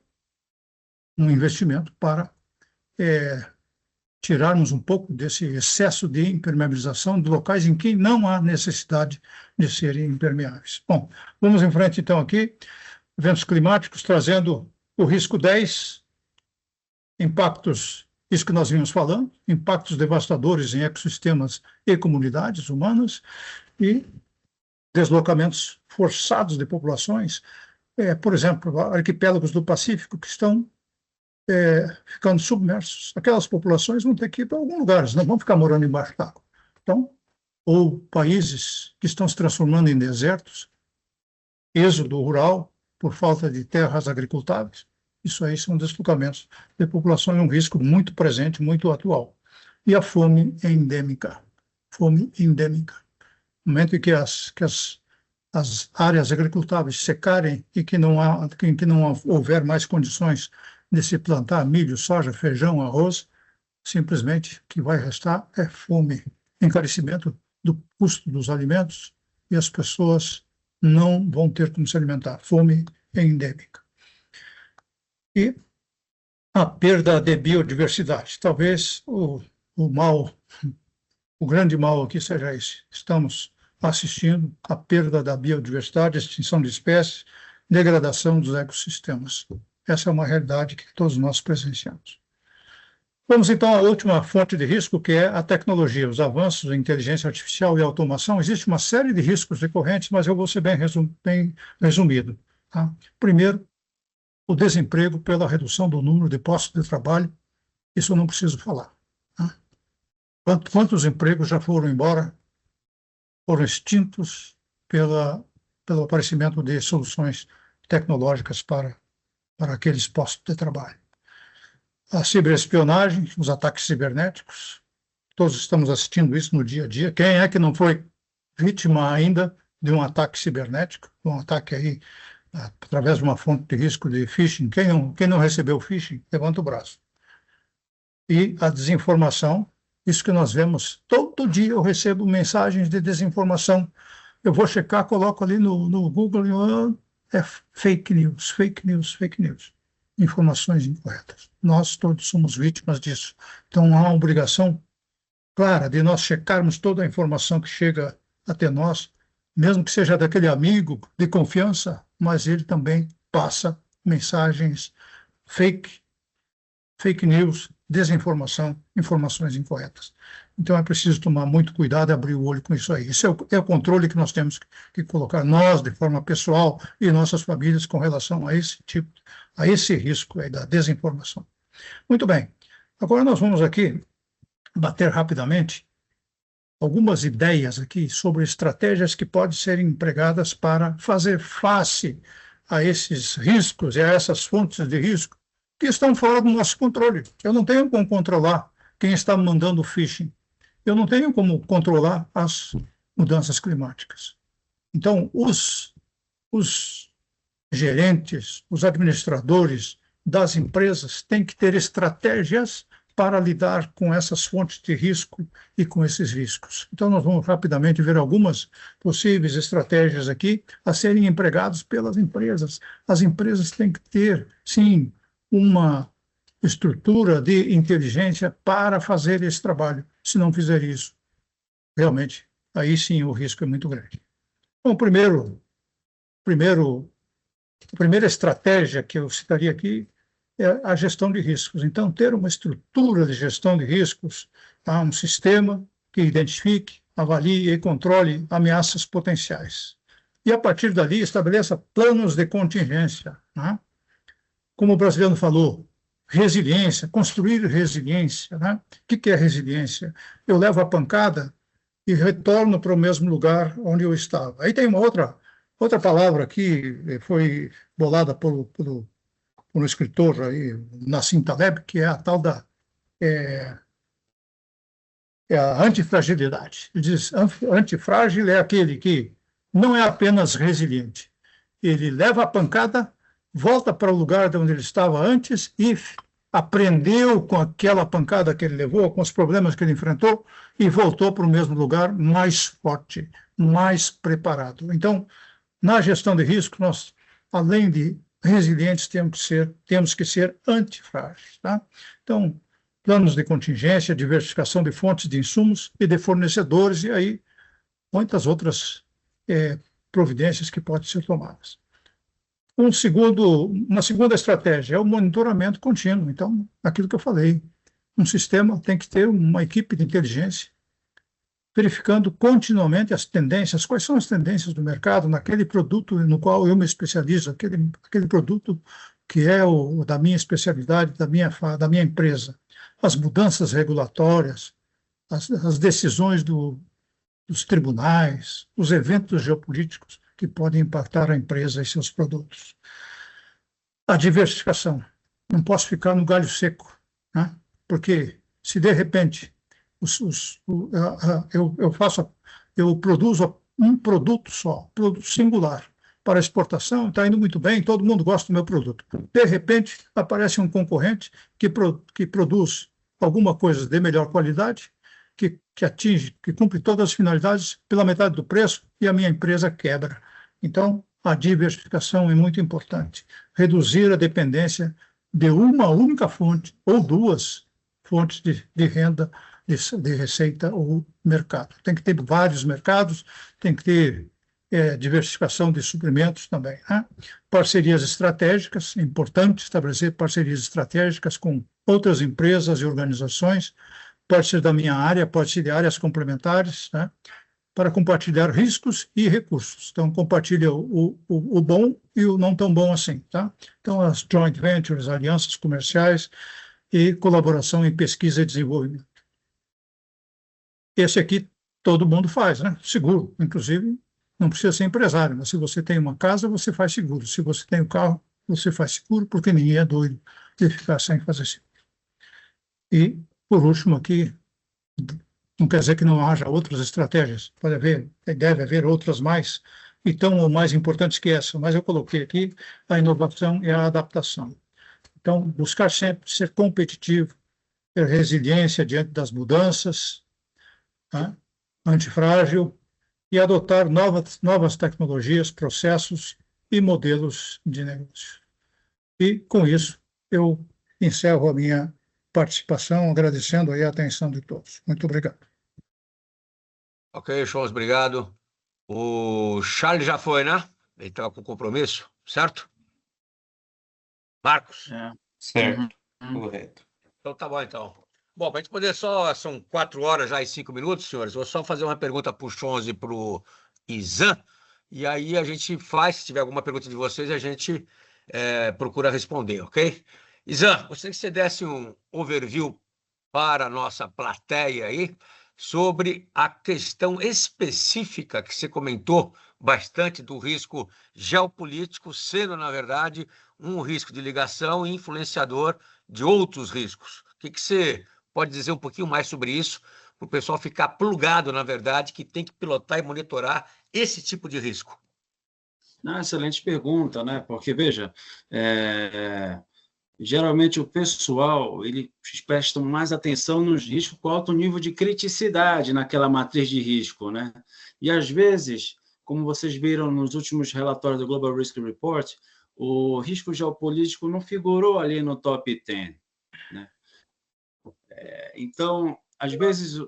um investimento para tirarmos um pouco desse excesso de impermeabilização de locais em que não há necessidade de serem impermeáveis. Bom, vamos em frente então aqui, eventos climáticos trazendo o risco 10, impactos isso que nós vimos falando, impactos devastadores em ecossistemas e comunidades humanas e deslocamentos forçados de populações, por exemplo, arquipélagos do Pacífico que estão ficando submersos. Aquelas populações vão ter que ir para algum lugar, não vão ficar morando embaixo d'água. Então, ou países que estão se transformando em desertos, êxodo rural por falta de terras agricultáveis. Isso aí são deslocamentos de população, é um risco muito presente, muito atual. E a fome é endêmica. Fome endêmica. No momento em que as áreas agricultáveis secarem e que não houver mais condições de se plantar milho, soja, feijão, arroz, simplesmente o que vai restar é fome, encarecimento do custo dos alimentos e as pessoas não vão ter como se alimentar. Fome é endêmica. E a perda de biodiversidade. Talvez o grande mal aqui seja esse. Estamos assistindo à perda da biodiversidade, extinção de espécies, degradação dos ecossistemas. Essa é uma realidade que todos nós presenciamos. Vamos então à última fonte de risco, que é a tecnologia, os avanços em inteligência artificial e automação. Existe uma série de riscos decorrentes, mas eu vou ser bem resumido. Tá? Primeiro, o desemprego pela redução do número de postos de trabalho. Isso eu não preciso falar. Tá? Quantos empregos já foram embora, foram extintos pelo aparecimento de soluções tecnológicas para aqueles postos de trabalho. A ciberespionagem, os ataques cibernéticos, todos estamos assistindo isso no dia a dia. Quem é que não foi vítima ainda de um ataque cibernético, um ataque aí através de uma fonte de risco de phishing? Quem não recebeu phishing, levanta o braço. E a desinformação, isso que nós vemos, todo dia eu recebo mensagens de desinformação. Eu vou checar, coloco ali no Google e é fake news, fake news, fake news. Informações incorretas. Nós todos somos vítimas disso. Então, há uma obrigação clara de nós checarmos toda a informação que chega até nós, mesmo que seja daquele amigo de confiança, mas ele também passa mensagens fake news, desinformação, informações incorretas. Então, é preciso tomar muito cuidado e abrir o olho com isso aí. Esse é o controle que nós temos que colocar, nós, de forma pessoal, e nossas famílias, com relação a esse risco aí da desinformação. Muito bem. Agora nós vamos aqui bater rapidamente algumas ideias aqui sobre estratégias que podem ser empregadas para fazer face a esses riscos e a essas fontes de risco que estão fora do nosso controle. Eu não tenho como controlar quem está mandando o phishing. Eu não tenho como controlar as mudanças climáticas. Então, os gerentes, os administradores das empresas têm que ter estratégias para lidar com essas fontes de risco e com esses riscos. Então, nós vamos rapidamente ver algumas possíveis estratégias aqui a serem empregadas pelas empresas. As empresas têm que ter, sim, uma estrutura de inteligência para fazer esse trabalho. Se não fizer isso, realmente, aí sim o risco é muito grande. Bom, a primeira estratégia que eu citaria aqui é a gestão de riscos. Então, ter uma estrutura de gestão de riscos, um sistema que identifique, avalie e controle ameaças potenciais. E, a partir dali, estabeleça planos de contingência. Né? Como o brasileiro falou, resiliência, construir resiliência. Né? O que é resiliência? Eu levo a pancada e retorno para o mesmo lugar onde eu estava. Aí tem uma outra palavra que foi bolada por um escritor aí, Nassim Taleb, que é a tal da a antifragilidade. Ele diz, antifrágil é aquele que não é apenas resiliente. Ele leva a pancada, volta para o lugar de onde ele estava antes e aprendeu com aquela pancada que ele levou, com os problemas que ele enfrentou, e voltou para o mesmo lugar mais forte, mais preparado. Então, na gestão de risco, nós, além de resilientes, temos que ser antifrágeis. Tá? Então, planos de contingência, diversificação de fontes de insumos e de fornecedores, e aí muitas outras providências que podem ser tomadas. Uma segunda estratégia é o monitoramento contínuo. Então, aquilo que eu falei, um sistema, tem que ter uma equipe de inteligência verificando continuamente as tendências, quais são as tendências do mercado naquele produto no qual eu me especializo, aquele produto que é o da minha especialidade, da minha empresa. As mudanças regulatórias, as decisões dos tribunais, os eventos geopolíticos que podem impactar a empresa e seus produtos. A diversificação. Não posso ficar no galho seco, né? Porque se de repente eu produzo um produto só, produto singular, para exportação, está indo muito bem, todo mundo gosta do meu produto. De repente, aparece um concorrente que produz alguma coisa de melhor qualidade, que cumpre todas as finalidades pela metade do preço, e a minha empresa quebra. Então, a diversificação é muito importante. Reduzir a dependência de uma única fonte ou duas fontes de renda, de receita ou mercado. Tem que ter vários mercados, tem que ter diversificação de suprimentos também, né? Parcerias estratégicas, é importante estabelecer parcerias estratégicas com outras empresas e organizações, pode ser da minha área, pode ser de áreas complementares, né? Para compartilhar riscos e recursos. Então, compartilha o bom e o não tão bom assim, tá? Então, as joint ventures, alianças comerciais e colaboração em pesquisa e desenvolvimento. Esse aqui todo mundo faz, né? Seguro, inclusive, não precisa ser empresário, mas se você tem uma casa, você faz seguro. Se você tem um carro, você faz seguro, porque ninguém é doido de ficar sem fazer seguro. E, por último aqui, não quer dizer que não haja outras estratégias, pode haver, deve haver outras mais, e tão ou mais importantes que essa, mas eu coloquei aqui a inovação e a adaptação. Então, buscar sempre ser competitivo, ter resiliência diante das mudanças, tá? Antifrágil, e adotar novas tecnologias, processos e modelos de negócio. E, com isso, eu encerro a minha participação, agradecendo aí a atenção de todos. Muito obrigado. Ok, Charles, obrigado. O Charles já foi, né? Ele estava com compromisso, certo? Marcos? Certo, correto. Então tá bom, então. Bom, para a gente poder são 4 horas já e 5 minutos, senhores, vou só fazer uma pergunta para o Chonzi e para o Izan, e aí a gente faz, se tiver alguma pergunta de vocês, a gente procura responder, ok? Izan, gostaria que você desse um overview para a nossa plateia aí, sobre a questão específica que você comentou bastante do risco geopolítico, sendo, na verdade, um risco de ligação e influenciador de outros riscos. O que você pode dizer um pouquinho mais sobre isso, para o pessoal ficar plugado, na verdade, que tem que pilotar e monitorar esse tipo de risco? Excelente pergunta, né? Porque, veja, geralmente o pessoal ele presta mais atenção nos riscos com alto nível de criticidade naquela matriz de risco, né? E, às vezes, como vocês viram nos últimos relatórios do Global Risk Report, o risco geopolítico não figurou ali no top 10, né? Então, às vezes,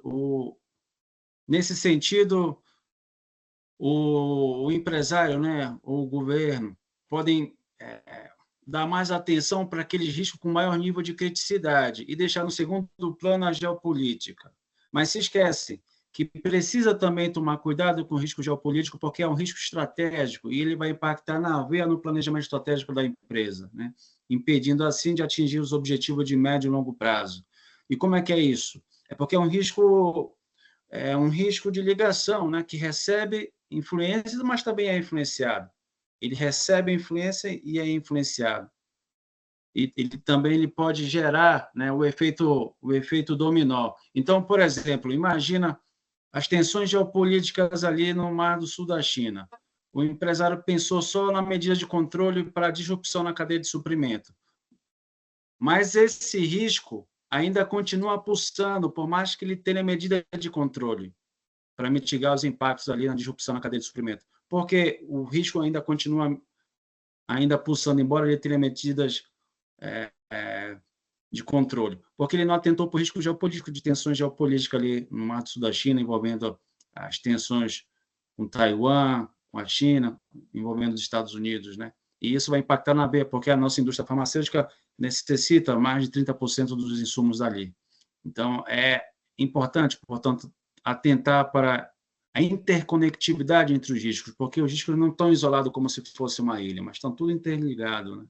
nesse sentido, o empresário, né, ou o governo podem dar mais atenção para aqueles riscos com maior nível de criticidade e deixar no segundo plano a geopolítica. Mas se esquece que precisa também tomar cuidado com o risco geopolítico, porque é um risco estratégico e ele vai impactar na veia no planejamento estratégico da empresa, né? Impedindo, assim, de atingir os objetivos de médio e longo prazo. E como é que é isso? É porque é um risco de ligação, né? Que recebe influências, mas também é influenciado. Ele recebe a influência e é influenciado. E ele também pode gerar, né, o efeito dominó. Então, por exemplo, imagina as tensões geopolíticas ali no Mar do Sul da China. O empresário pensou só na medida de controle para a disrupção na cadeia de suprimento. Mas esse risco ainda continua pulsando, por mais que ele tenha medida de controle para mitigar os impactos ali na disrupção na cadeia de suprimento. Porque o risco ainda continua pulsando, embora ele tenha medidas de controle. Porque ele não atentou para o risco geopolítico, de tensões geopolíticas ali no Mar do Sul da China, envolvendo as tensões com Taiwan, com a China, envolvendo os Estados Unidos, né? E isso vai impactar na veia, porque a nossa indústria farmacêutica necessita mais de 30% dos insumos dali. Então, é importante, portanto, atentar para a interconectividade entre os riscos, porque os riscos não estão isolados como se fosse uma ilha, mas estão tudo interligados, né?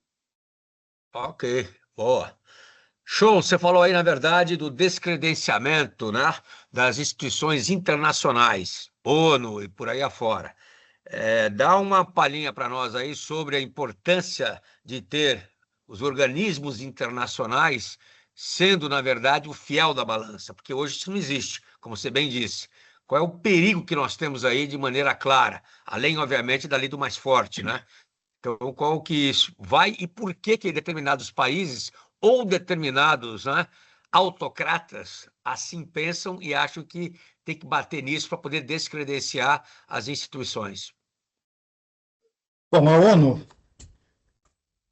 Ok, boa. Show, você falou aí, na verdade, do descredenciamento, né, das instituições internacionais, ONU e por aí afora. Dá uma palhinha para nós aí sobre a importância de ter os organismos internacionais sendo, na verdade, o fiel da balança, porque hoje isso não existe, como você bem disse. Qual é o perigo que nós temos aí de maneira clara, além, obviamente, da lei do mais forte, né? Então, qual que isso vai e por que determinados países ou determinados, né, autocratas assim pensam e acham que tem que bater nisso para poder descredenciar as instituições? Bom, a ONU,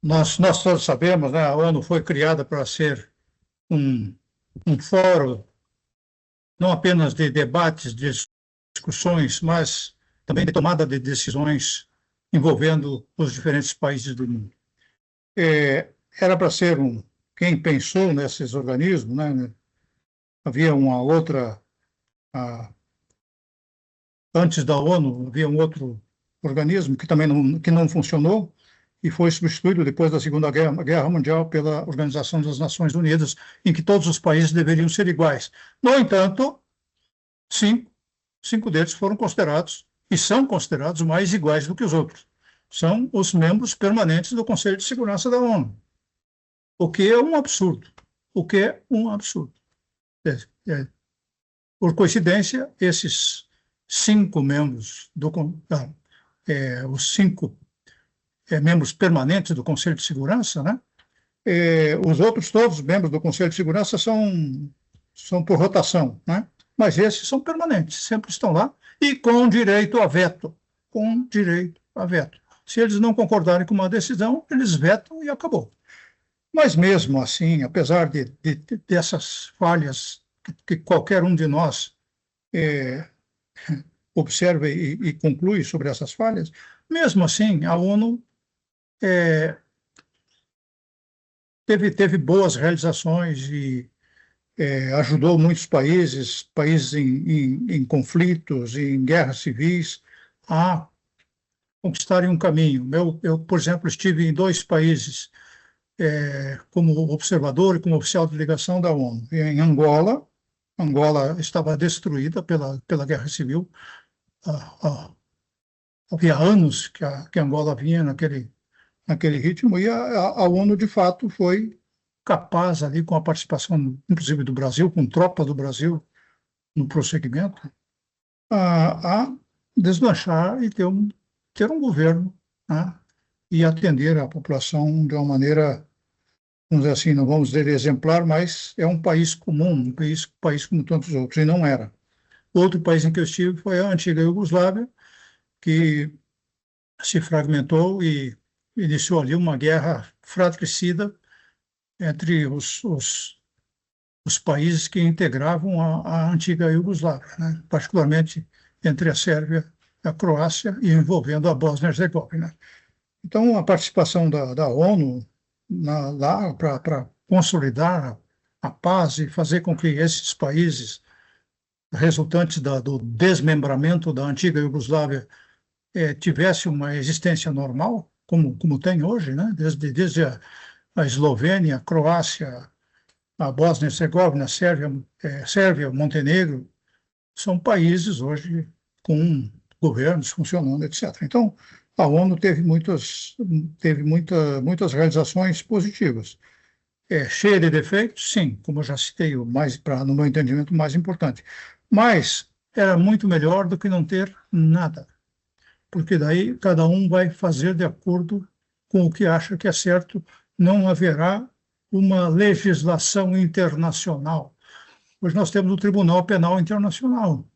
nós todos sabemos, né, a ONU foi criada para ser um, um fórum não apenas de debates, de discussões, mas também de tomada de decisões envolvendo os diferentes países do mundo. Era para ser quem pensou nesses organismos, né? Havia uma outra, antes da ONU, havia um outro organismo que também não funcionou e foi substituído depois da Segunda Guerra Mundial pela Organização das Nações Unidas, em que todos os países deveriam ser iguais. No entanto, cinco deles foram considerados e são considerados mais iguais do que os outros. São os membros permanentes do Conselho de Segurança da ONU, o que é um absurdo. O que é um absurdo. Por coincidência, esses 5 membros os 5 membros permanentes do Conselho de Segurança, né? Os outros todos membros do Conselho de Segurança são por rotação, né? Mas esses são permanentes, sempre estão lá e com direito a veto, com direito a veto. Se eles não concordarem com uma decisão, eles vetam e acabou. Mas mesmo assim, apesar dessas falhas que qualquer um de nós observa e conclui sobre essas falhas, mesmo assim, a ONU teve boas realizações e ajudou muitos países em conflitos, em guerras civis, a conquistarem um caminho. Eu, por exemplo, estive em 2 países como observador e como oficial de delegação da ONU. Em Angola estava destruída pela guerra civil. Havia anos que Angola vinha naquele ritmo, e a ONU, de fato, foi capaz, ali, com a participação, inclusive, do Brasil, com tropas do Brasil no prosseguimento, a deslanchar e ter um governo, né, e atender a população de uma maneira, vamos dizer assim, não vamos dizer exemplar, mas é um país comum, um país como tantos outros, e não era. Outro país em que eu estive foi a antiga Iugoslávia, que se fragmentou e iniciou ali uma guerra fratricida entre os países que integravam a antiga Iugoslávia, né? Particularmente entre a Sérvia e a Croácia, e envolvendo a Bósnia-Herzegovina. Então, a participação da ONU lá para consolidar a paz e fazer com que esses países resultantes do desmembramento da antiga Iugoslávia tivesse uma existência normal, como tem hoje, né? Desde a Eslovênia, a Croácia, a Bósnia-Herzegovina, Sérvia, Montenegro, são países hoje com governos funcionando, etc. Então, a ONU teve muitas realizações positivas. Cheia de defeitos, sim, como eu já citei, no meu entendimento, o mais importante. Mas era muito melhor do que não ter nada, porque daí cada um vai fazer de acordo com o que acha que é certo, não haverá uma legislação internacional. Hoje nós temos o Tribunal Penal Internacional.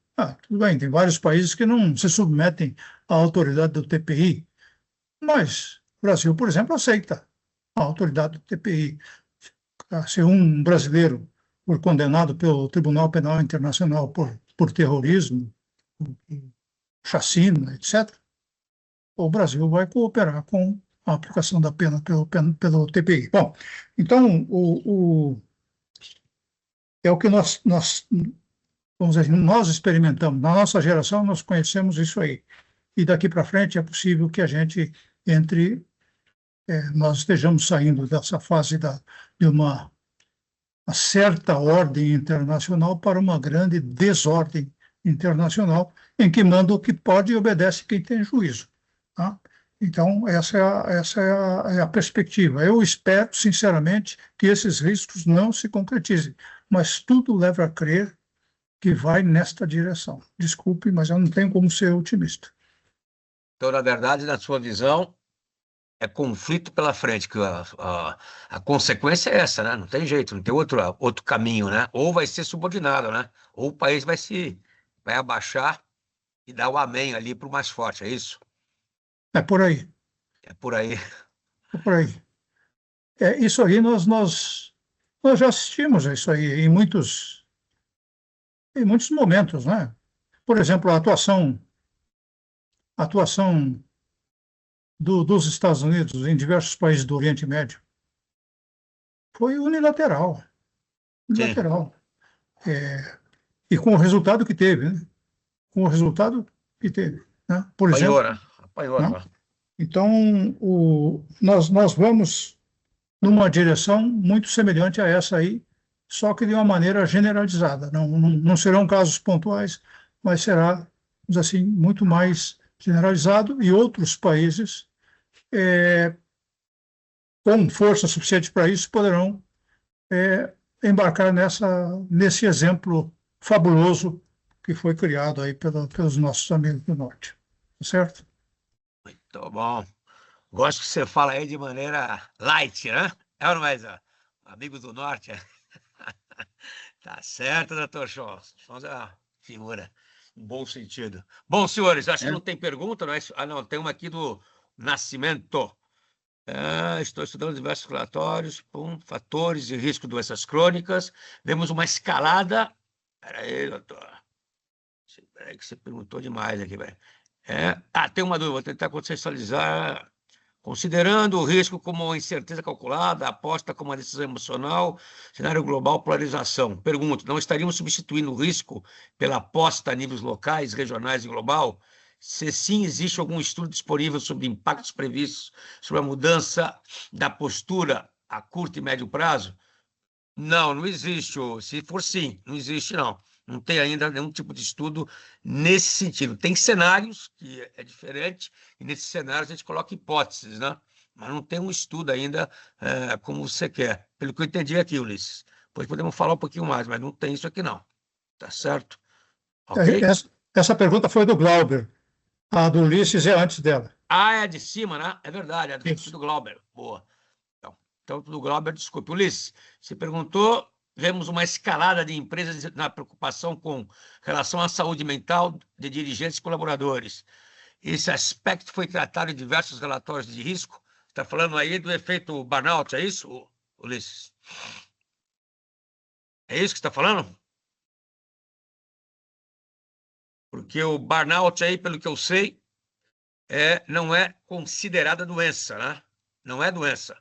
Tudo bem, tem vários países que não se submetem à autoridade do TPI, mas o Brasil, por exemplo, aceita a autoridade do TPI. Se um brasileiro for condenado pelo Tribunal Penal Internacional por terrorismo, chacina, etc., o Brasil vai cooperar com a aplicação da pena pelo TPI. Bom, então, é o que vamos dizer, nós experimentamos. Na nossa geração, nós conhecemos isso aí. E daqui para frente é possível que a gente nós estejamos saindo dessa fase de uma certa ordem internacional para uma grande desordem internacional, em que manda o que pode e obedece quem tem juízo. Tá? Então, essa é a perspectiva. Eu espero, sinceramente, que esses riscos não se concretizem, mas tudo leva a crer que vai nesta direção. Desculpe, mas eu não tenho como ser otimista. Então, na verdade, na sua visão, é conflito pela frente, que a consequência é essa, né? Não tem jeito, não tem outro caminho, né? Ou vai ser subordinado, né? Ou o país vai abaixar e dar o amém ali para o mais forte, é isso? É por aí, É por aí. é por aí. Isso aí nós já assistimos a isso aí em muitos momentos, né? Por exemplo, a atuação dos Estados Unidos em diversos países do Oriente Médio foi unilateral, Sim, unilateral. É, e com o resultado que teve, né? Com o resultado que teve, né? Por exemplo, apanhou, né? Apanhou, né? tá? Então, nós vamos numa direção muito semelhante a essa aí, só que de uma maneira generalizada. Não serão casos pontuais, mas será, vamos dizer assim, muito mais generalizado, e outros países, com força suficiente para isso, poderão embarcar nesse exemplo fabuloso que foi criado aí pelos nossos amigos do Norte. Tá certo? Muito bom. Gosto que você fala aí de maneira light, né? É ou não é, Zé? Amigos do Norte. Tá certo, doutor Chons. Chons é uma figura, em bom sentido. Bom, senhores, acho que não tem pergunta, não é? Ah, não, tem uma aqui do Nascimento. Estou estudando diversos relatórios, fatores e risco de doenças crônicas. Vemos uma escalada. Espera aí, doutor. Espera aí que você perguntou demais aqui, velho. Tem uma dúvida, vou tentar contextualizar. Considerando o risco como uma incerteza calculada, a aposta como uma decisão emocional, cenário global, polarização. Pergunto, não estaríamos substituindo o risco pela aposta a níveis locais, regionais e global? Se sim, existe algum estudo disponível sobre impactos previstos sobre a mudança da postura a curto e médio prazo? Não, não existe. Se for sim, não existe, não. Não tem ainda nenhum tipo de estudo nesse sentido. Tem cenários que é diferente, e nesses cenários a gente coloca hipóteses, né? Mas não tem um estudo ainda como você quer. Pelo que eu entendi aqui, Ulisses. Depois podemos falar um pouquinho mais, mas não tem isso aqui, não. Tá certo? Ok? Essa pergunta foi do Glauber. A do Ulisses é antes dela. É de cima, né? É verdade, é Isso. do Glauber. Boa. Então, do Glauber, desculpe. Ulisses, você perguntou, vemos uma escalada de empresas na preocupação com relação à saúde mental de dirigentes e colaboradores. Esse aspecto foi tratado em diversos relatórios de risco. Está falando aí do efeito burnout, é isso, Ulisses? É isso que está falando? Porque o burnout aí, pelo que eu sei, não é considerada doença, né? Não é doença.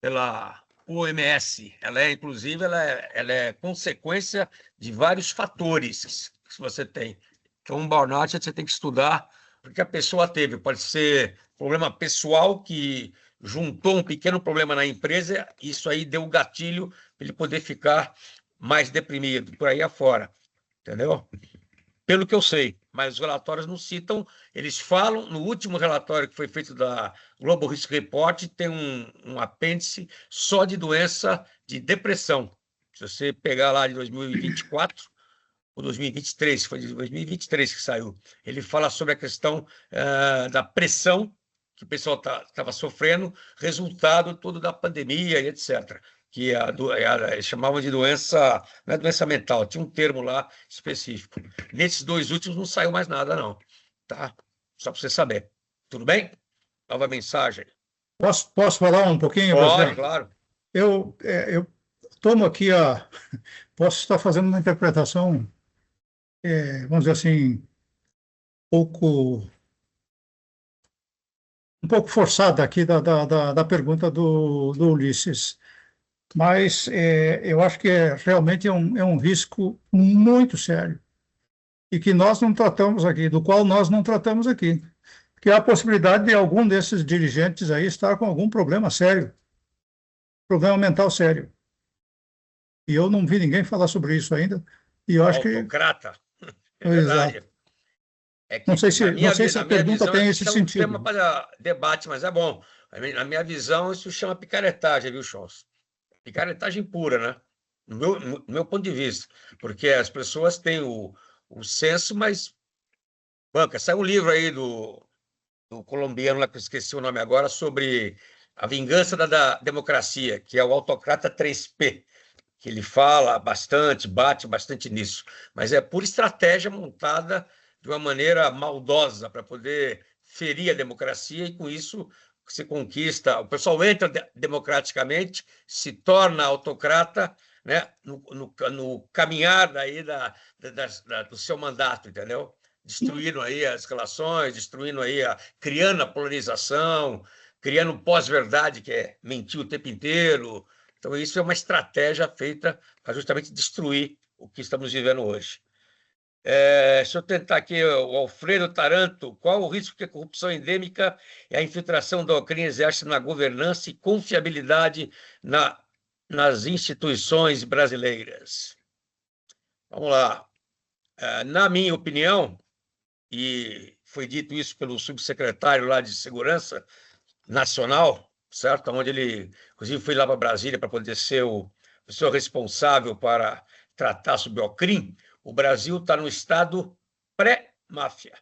Pela OMS, inclusive, ela é consequência de vários fatores que você tem. Então, um burnout você tem que estudar porque a pessoa teve. Pode ser problema pessoal que juntou um pequeno problema na empresa, isso aí deu um gatilho para ele poder ficar mais deprimido, por aí afora. Entendeu? Pelo que eu sei, mas os relatórios não citam, eles falam, no último relatório que foi feito da Global Risk Report, tem um apêndice só de doença de depressão. Se você pegar lá de 2024 ou 2023, foi de 2023 que saiu, ele fala sobre a questão da pressão que o pessoal estava sofrendo, resultado todo da pandemia e etc. Que eles chamavam de doença, não é doença mental, tinha um termo lá específico. Nesses dois últimos não saiu mais nada, não. Tá? Só para você saber. Tudo bem? Nova mensagem. Posso falar um pouquinho, Pode, presidente? claro. Eu tomo aqui posso estar fazendo uma interpretação, vamos dizer assim, pouco, um pouco forçada aqui da pergunta do Ulisses. mas eu acho que realmente é um risco muito sério e que nós não tratamos aqui, do qual nós não tratamos aqui, que há a possibilidade de algum desses dirigentes aí estar com algum problema sério, problema mental sério. E eu não vi ninguém falar sobre isso ainda, e eu acho que... Autocrata, é Exato. verdade. É Não que, sei se, não sei se na a minha pergunta visão, tem isso esse é um tema sentido. para debate, mas é bom. Na minha visão, isso chama picaretagem, viu, Chons? Picaretagem pura, né? No meu ponto de vista. Porque as pessoas têm o senso, mas... Banca, saiu um livro aí do colombiano, lá que eu esqueci o nome agora, sobre a vingança da democracia, que é o Autocrata 3P, que ele fala bastante, bate bastante nisso, mas é pura estratégia montada de uma maneira maldosa para poder ferir a democracia e, com isso, se conquista. O pessoal entra democraticamente, se torna autocrata, né, no caminhar daí do seu mandato, entendeu? Destruindo aí as relações, destruindo aí criando a polarização, criando pós-verdade, que é mentir o tempo inteiro. Então, isso é uma estratégia feita para justamente destruir o que estamos vivendo hoje. Deixa eu tentar aqui, o Alfredo Taranto. Qual o risco que a corrupção endêmica e a infiltração da Ucrânia exerce na governança e confiabilidade nas instituições brasileiras? Vamos lá. Na minha opinião, e foi dito isso pelo subsecretário lá de Segurança Nacional, certo? Onde ele, inclusive, foi lá para Brasília para poder ser o pessoa responsável para tratar sobre o crime. O Brasil está no estado pré-máfia.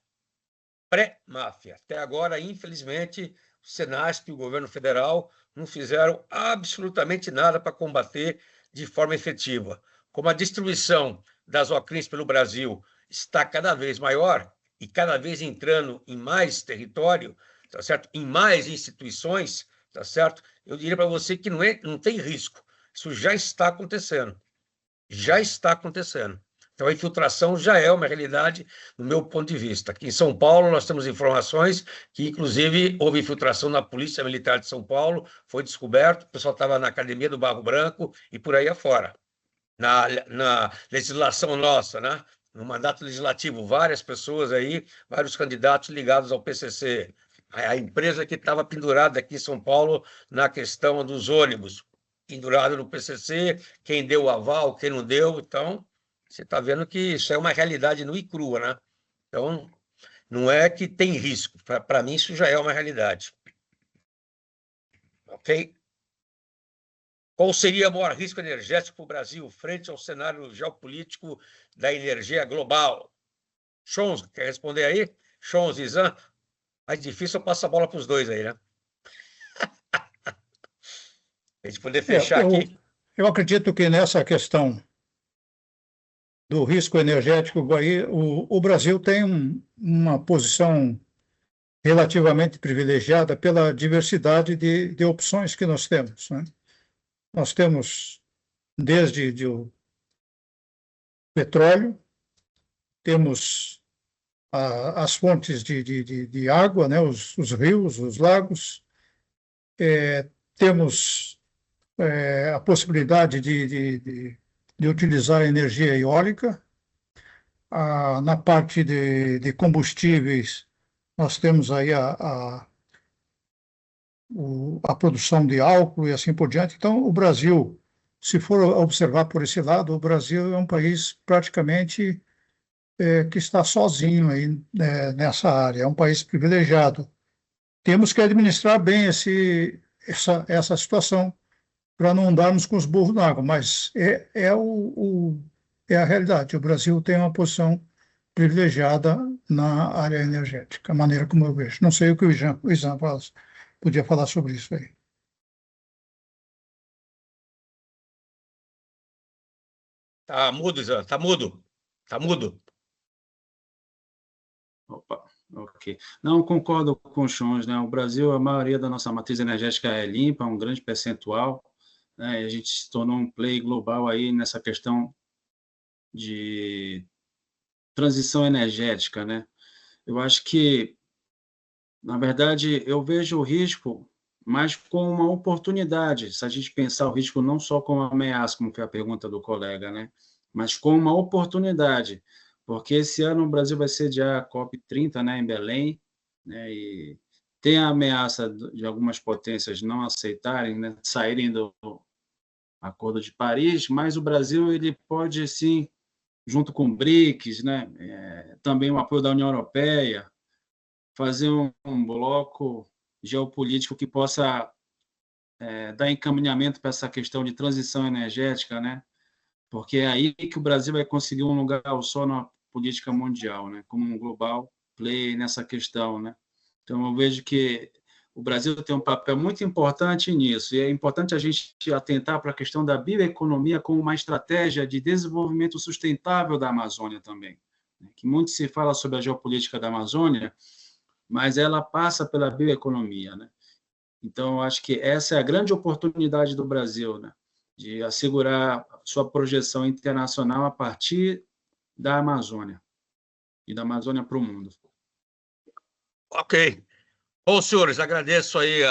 Pré-máfia. Até agora, infelizmente, o Senasp e o governo federal não fizeram absolutamente nada para combater de forma efetiva. Como a distribuição das OCRINs pelo Brasil está cada vez maior e cada vez entrando em mais território, tá certo? Em mais instituições, tá certo? Eu diria para você que não tem risco. Isso já está acontecendo. Já está acontecendo. Então, a infiltração já é uma realidade, no meu ponto de vista. Aqui em São Paulo, nós temos informações que, inclusive, houve infiltração na Polícia Militar de São Paulo, foi descoberto, o pessoal estava na Academia do Barro Branco e por aí afora. Na legislação nossa, né? No mandato legislativo, várias pessoas aí, vários candidatos ligados ao PCC. A empresa que estava pendurada aqui em São Paulo na questão dos ônibus, pendurada no PCC, quem deu o aval, quem não deu. Então, você está vendo que isso é uma realidade nua e crua, né? Então, não é que tem risco. Para mim, isso já é uma realidade. Ok? Qual seria o maior risco energético para o Brasil frente ao cenário geopolítico da energia global? Chons, quer responder aí? Chons e Zan? Mais difícil, eu passo a bola para os dois aí, né? A gente poder fechar aqui. Eu acredito que nessa questão do risco energético, aí, o Brasil tem uma posição relativamente privilegiada pela diversidade de opções que nós temos, né? Nós temos desde o petróleo, temos as fontes de água, né? Os rios, os lagos, temos a possibilidade de utilizar energia eólica. Na parte de combustíveis, nós temos aí a produção de álcool e assim por diante. Então, o Brasil, se for observar por esse lado, o Brasil é um país praticamente que está sozinho aí, nessa área, é um país privilegiado. Temos que administrar bem essa situação para não andarmos com os burros na água, mas é a realidade. O Brasil tem uma posição privilegiada na área energética, a maneira como eu vejo. Não sei o que o Isan podia falar sobre isso aí. Tá mudo, Zan, tá mudo. Tá mudo. Opa, ok. Não, concordo com o Chons, né? O Brasil, a maioria da nossa matriz energética é limpa, um grande percentual, né? E a gente se tornou um play global aí nessa questão de transição energética, né? Eu acho que, na verdade, eu vejo o risco mas com uma oportunidade, se a gente pensar o risco não só como ameaça, como foi a pergunta do colega, né? Mas com uma oportunidade, porque esse ano o Brasil vai sediar a COP30, né, em Belém, né, e tem a ameaça de algumas potências não aceitarem, né, saírem do Acordo de Paris, mas o Brasil ele pode, sim, junto com o BRICS, né, também o apoio da União Europeia, fazer um bloco geopolítico que possa dar encaminhamento para essa questão de transição energética, né? Porque é aí que o Brasil vai conseguir um lugar ao sol na política mundial, né? Como um global player nessa questão, né? Então, eu vejo que o Brasil tem um papel muito importante nisso, e é importante a gente atentar para a questão da bioeconomia como uma estratégia de desenvolvimento sustentável da Amazônia também, né? Que muito se fala sobre a geopolítica da Amazônia, mas ela passa pela bioeconomia, né? Então, eu acho que essa é a grande oportunidade do Brasil, né? De assegurar sua projeção internacional a partir da Amazônia e da Amazônia para o mundo. Ok. Bom, senhores, agradeço aí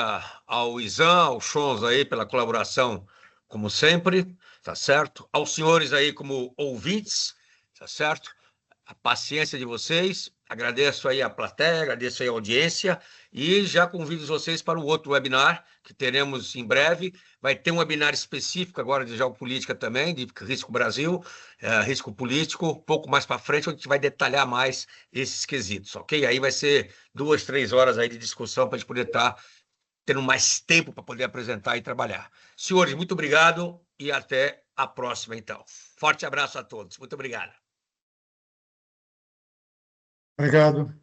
ao Izan, ao Chons aí pela colaboração, como sempre, tá certo? Aos senhores aí como ouvintes, tá certo? A paciência de vocês, agradeço aí a plateia, agradeço aí a audiência e já convido vocês para o outro webinar que teremos em breve. Vai ter um webinar específico agora de geopolítica também, de risco Brasil, risco político, um pouco mais para frente, onde a gente vai detalhar mais esses quesitos, ok? Aí vai ser 2, 3 horas aí de discussão para a gente poder estar tendo mais tempo para poder apresentar e trabalhar. Senhores, muito obrigado e até a próxima, então. Forte abraço a todos. Muito obrigado. Obrigado.